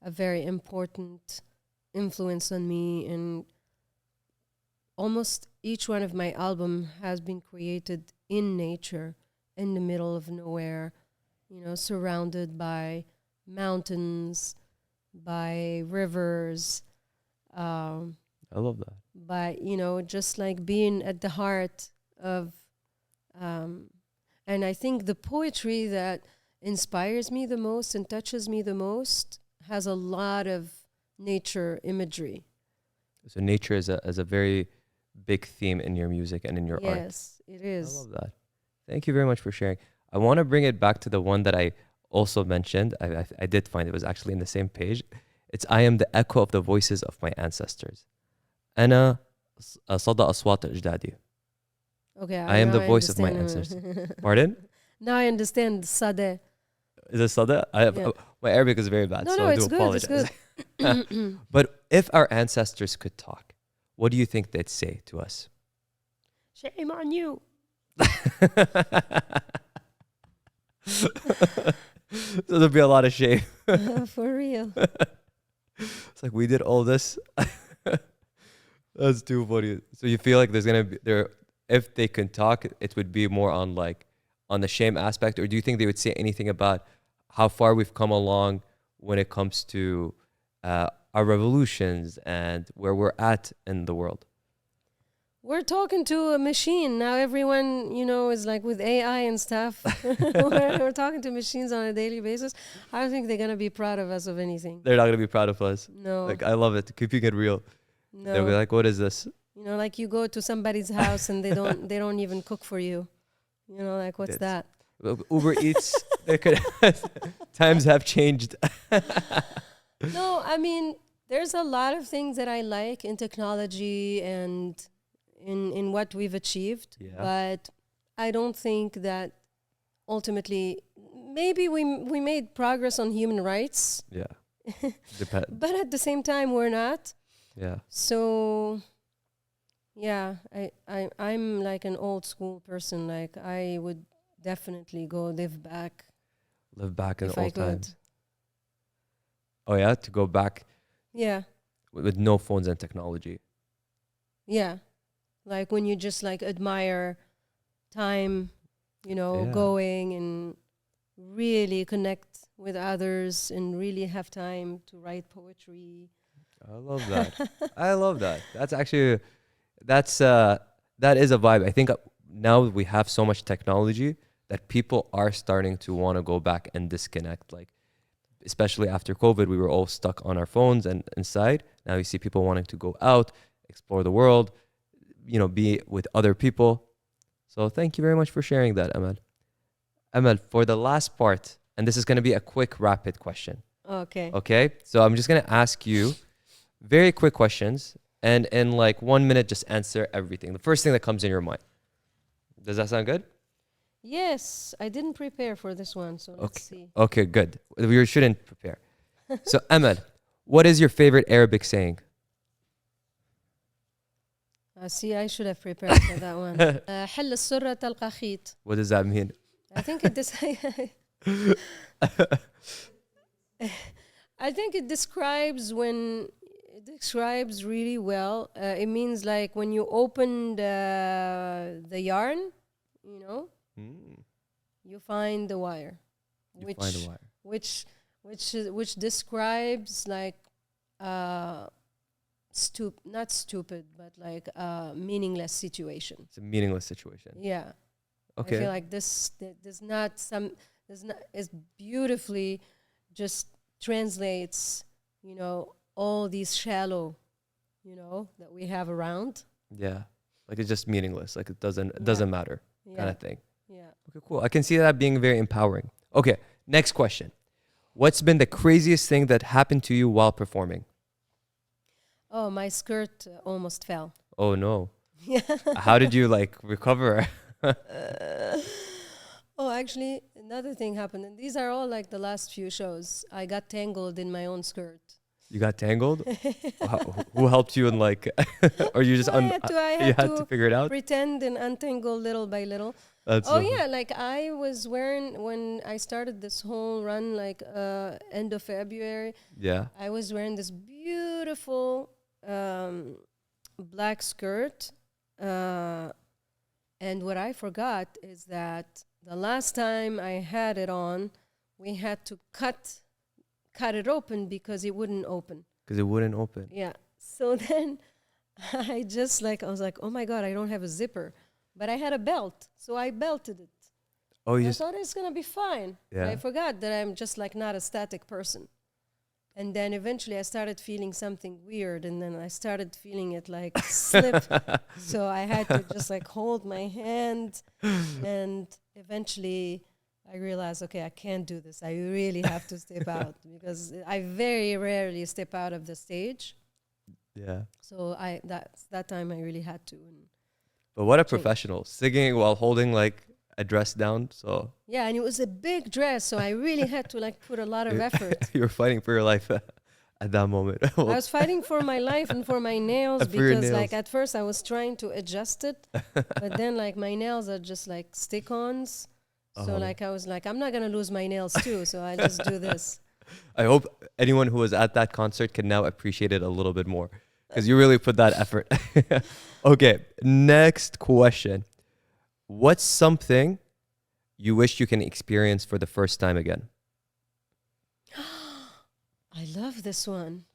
a very important influence on me, and almost each one of my album has been created in nature, in the middle of nowhere, surrounded by mountains, by rivers, I love that. by just like being at the heart of, and I think the poetry that inspires me the most and touches me the most has a lot of nature imagery. So nature is a very big theme in your music and in your art. Yes, it is. I love that. Thank you very much for sharing. I want to bring it back to the one that I also mentioned. I did find it was actually in the same page. It's I am the echo of the voices of my ancestors. أنا صدى أصوات أجدادي. Okay, I am the now voice of my understand. ancestors. Pardon? Now I understand Sade. Is it Sada? Yeah. My Arabic is very bad, No, so no, I do it's good. apologize. It's good. But if our ancestors could talk, what do you think they'd say to us? Shame on you. So there'll be a lot of shame. For real. It's like we did all this. That's too funny. So you feel like there's gonna be there if they can talk, it would be more on the shame aspect, or do you think they would say anything about how far we've come along when it comes to our revolutions and where we're at in the world? We're talking to a machine. Now everyone, is like with AI and stuff. we're talking to machines on a daily basis. I don't think they're going to be proud of us of anything. They're not gonna be proud of us. No. Like I love it, keeping it real. No. They'll be like, "What is this?" Like you go to somebody's house and they don't even cook for you. Like what's that? Uber Eats. They could times have changed. No, I mean, there's a lot of things that I like in technology and in what we've achieved. Yeah. But I don't think that ultimately, maybe we made progress on human rights. Yeah. But at the same time, we're not. Yeah. So, yeah, I'm like an old school person. Like I would definitely go live back In if old I could. times. Oh yeah, to go back Yeah, with no phones and technology. yeah. Like when you just like admire time, Yeah. going and really connect with others and really have time to write poetry. I love that. I love that. That's actually that is a vibe. I think now we have so much technology that people are starting to want to go back and disconnect. Like especially after COVID, we were all stuck on our phones and inside. Now you see people wanting to go out, explore the world, be with other people. So thank you very much for sharing that, Emel. Emel, for the last part, and this is going to be a quick, rapid question. Okay. Okay? So I'm just going to ask you very quick questions, and in like 1 minute, just answer everything. The first thing that comes in your mind. Does that sound good? Yes, I didn't prepare for this one, so let's see. Okay, good. We shouldn't prepare. So, Emel, what is your favorite Arabic saying? See, I should have prepared for that one. حل السرة تلقى خيط. What does that mean? I think I think it describes really well. It means like when you open the yarn, you find the wire, which describes like not stupid, but like a meaningless situation. It's a meaningless situation. Yeah. Okay. I feel like this is beautifully just translates, all these shallow, that we have around. Yeah. Like it's just meaningless. Like it doesn't matter kind of thing. Yeah. Okay, cool. I can see that being very empowering. Okay, next question. What's been the craziest thing that happened to you while performing? Oh, my skirt almost fell. Oh no. Yeah. How did you like recover? Oh, actually, another thing happened. And these are all like the last few shows. I got tangled in my own skirt. You got tangled? Who helped you in like, or you just I you had had to to figure it out? pretend and untangle little by little. That's Oh so yeah, like I was wearing when I started this whole run, like end of February. yeah. I was wearing this beautiful black skirt, and what I forgot is that the last time I had it on, we had to cut it open because it wouldn't open. Because it wouldn't open. Yeah. So then I was like, oh my God, I don't have a zipper. But I had a belt, so I belted it. Oh, you I just thought it's gonna be fine. But yeah. I forgot that I'm just like not a static person. And then eventually I started feeling something weird, and then I started feeling it like slip. So I had to just like hold my hand, and eventually I realized, okay, I can't do this. I really have to step out because I very rarely step out of the stage. Yeah. So that time I really had to. And But what a change. professional, singing while holding like a dress down. So Yeah, and it was a big dress, so I really had to like put a lot of effort. you were fighting for your life at that moment. I was fighting for my life and for my nails For your because like nails. at first I was trying to adjust it, but then like my nails are just like stick-ons. So Oh. like I was like, I'm not gonna lose my nails too, so I just do this. I hope anyone who was at that concert can now appreciate it a little bit more because you really put that effort. Okay, next question. What's something you wish you can experience for the first time again? I love this one.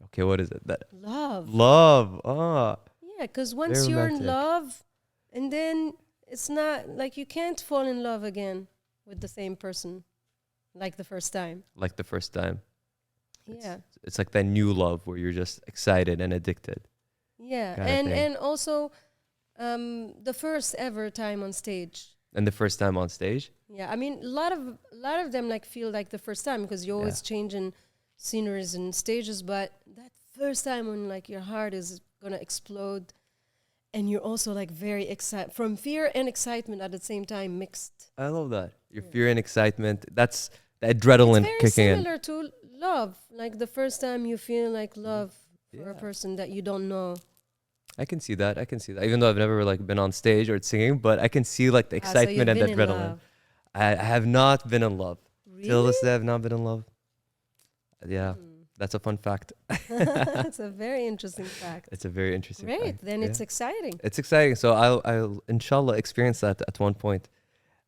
Okay, what is it? That Love. love. Ah, Yeah, because once very you're in romantic. love, and then it's not like you can't fall in love again with the same person like the first time. Like the first time. Yeah. It's like that new love where you're just excited and addicted. Yeah. Kinda And thing. and also the first ever time on stage. And the first time on stage. Yeah. I mean a lot of them like feel like the first time because you're always changing sceneries and stages, but that first time when like your heart is gonna explode and you're also like very excited from fear and excitement at the same time mixed. I love that. Your fear and excitement. That's the adrenaline It's very kicking in. similar to love. Like the first time you feel like love for a Yeah. person that you don't know. I can see that. I can see that. Even though I've never like been on stage or singing, but I can see like the Ah, so you've excitement and the been in adrenaline. love. I have not been in love. Till Really? this day, I've not been in love. Yeah, that's a fun fact. That's a very interesting fact. It's a very interesting Great. fact. Then Yeah. it's exciting. It's exciting. So I'll inshallah experience that at one point.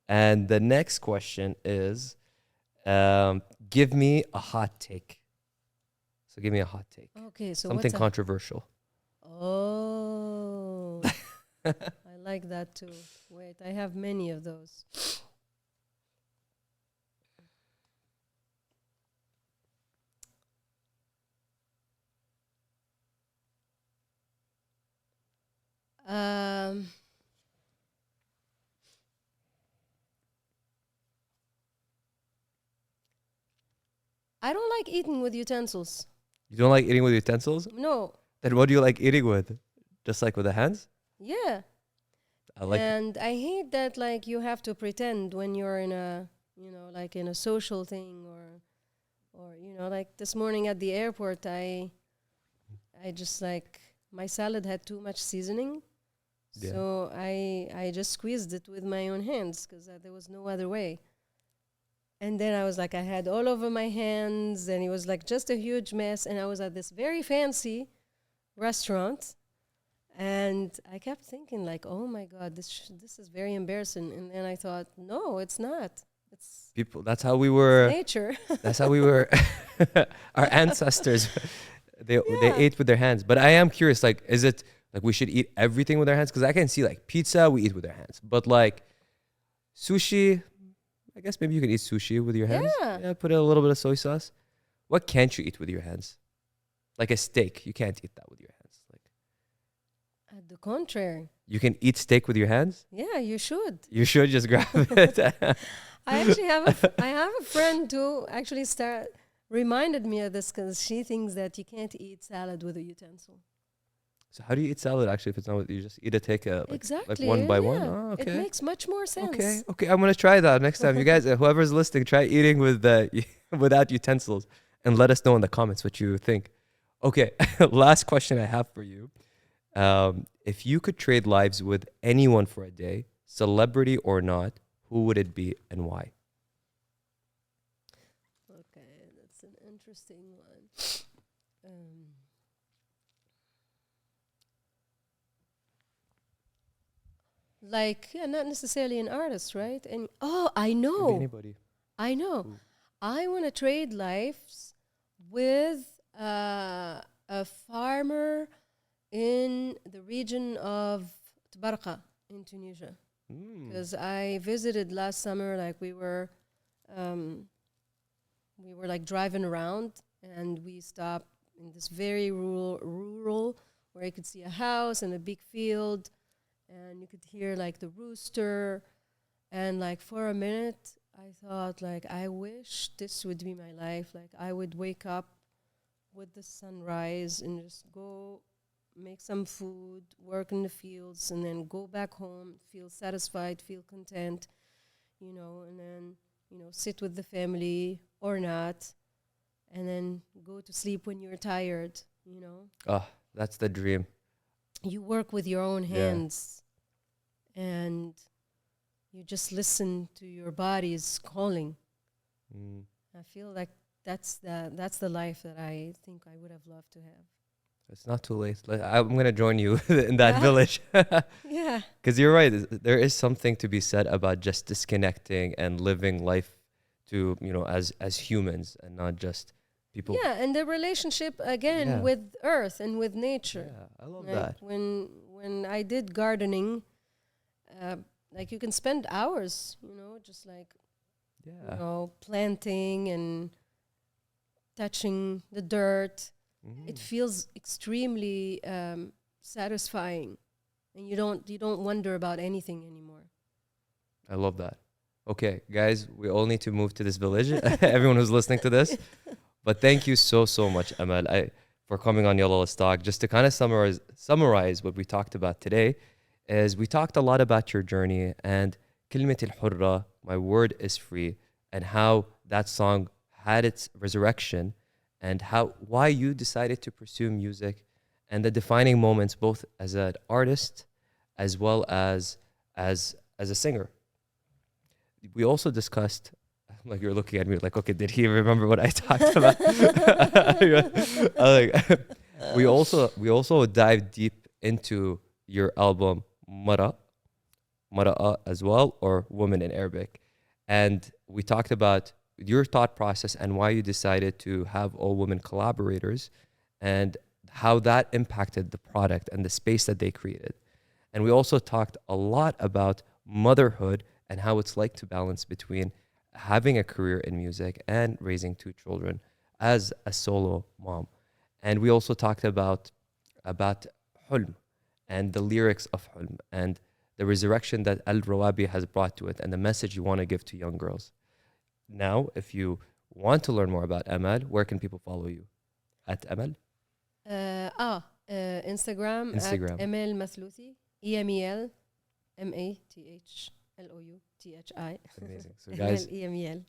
And the next question is, give me a hot take. So give me a hot take. Okay, so Something what's a controversial. Oh, I like that too. Wait, I have many of those. Um, I don't like eating with utensils. You don't like eating with utensils? No. Then what do you like eating with? Just like with the hands? Yeah. I like And I hate that like you have to pretend when you're in a, you know, like in a social thing or you know, like this morning at the airport I just like my salad had too much seasoning. Yeah. So I just squeezed it with my own hands cuz there was no other way. And then I was like I had all over my hands and it was like just a huge mess and I was at this very fancy restaurant. And I kept thinking, like, oh my God, this is very embarrassing. And then I thought, no, it's not. It's people. That's how we were. nature. That's how we were. Our ancestors, they Yeah. ate with their hands. But I am curious, like, is it like we should eat everything with our hands? Because I can see like pizza, we eat with our hands. But like sushi, I guess maybe you can eat sushi with your hands. Yeah. Put a little bit of soy sauce. What can't you eat with your hands? Like a steak, you can't eat that with your hands. Like At the contrary. you can eat steak with your hands. Yeah, you should. You should just grab it. I actually have I have a friend who actually reminded me of this because she thinks that you can't eat salad with a utensil. So how do you eat salad actually if it's not with you just eat a take a like Exactly. one by one? yeah. Oh, okay. It makes much more sense. Okay, I'm gonna try that next time. You guys, whoever's listening, try eating with without utensils, and let us know in the comments what you think. Okay, last question I have for you: if you could trade lives with anyone for a day, celebrity or not, who would it be and why? Okay, that's an interesting one. Not necessarily an artist, right? And I Could be know. anybody. I know. Who? I want to trade lives with a farmer in the region of Tabarqa in Tunisia. Because I visited last summer, we were like driving around, and we stopped in this very rural where you could see a house and a big field, and you could hear like the rooster, and like for a minute I thought like I wish this would be my life. Like I would wake up with the sunrise and just go make some food, work in the fields, and then go back home, feel satisfied, feel content, and then, sit with the family or not, and then go to sleep when you're tired. Oh, that's the dream. You work with your own Yeah. hands, and you just listen to your body's calling. I feel like that's the life that I think I would have loved to have. It's not too late. I'm gonna join you in that village. Yeah. Because you're right. There is something to be said about just disconnecting and living life to, as humans and not just people. Yeah, and the relationship again Yeah. with earth and with nature. Yeah, I love Like that. when I did gardening, like you can spend hours, just like Yeah. planting and touching the dirt. It feels extremely satisfying, and you don't wonder about anything anymore. I love that. Okay, guys, we all need to move to this village. Everyone who's listening to this. But thank you so much, EMEL, for coming on Yalla Stock. Just to kind of summarize what we talked about today, is we talked a lot about your journey and Kelmti Horra, my word is free, and how that song had its resurrection, and why you decided to pursue music, and the defining moments both as an artist as well as a singer. We also discussed, like you're looking at me like, okay, did he remember what I talked about? We also dive deep into your album Mara'a as well, or Woman in Arabic. And we talked about your thought process and why you decided to have all women collaborators and how that impacted the product and the space that they created. And we also talked a lot about motherhood and how it's like to balance between having a career in music and raising two children as a solo mom. And we also talked about HOLM and the lyrics of HOLM and the resurrection that Rawabi has brought to it and the message you want to give to young girls. Now, if you want to learn more about EMEL, where can people follow you? At EMEL? Instagram. Instagram. At EMEL Mathlouthi. EMEL MATHLOUTHI. Amazing. So guys, EMEL.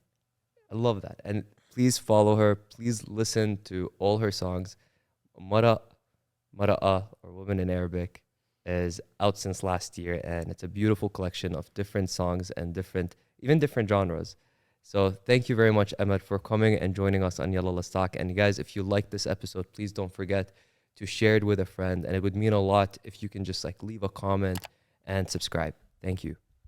I love that. And please follow her. Please listen to all her songs. Mara'a, or Woman in Arabic, is out since last year, and it's a beautiful collection of different songs and different genres. So thank you very much, EMEL, for coming and joining us on Yalla Stock. And guys, if you like this episode, please don't forget to share it with a friend. And it would mean a lot if you can just leave a comment and subscribe. Thank you.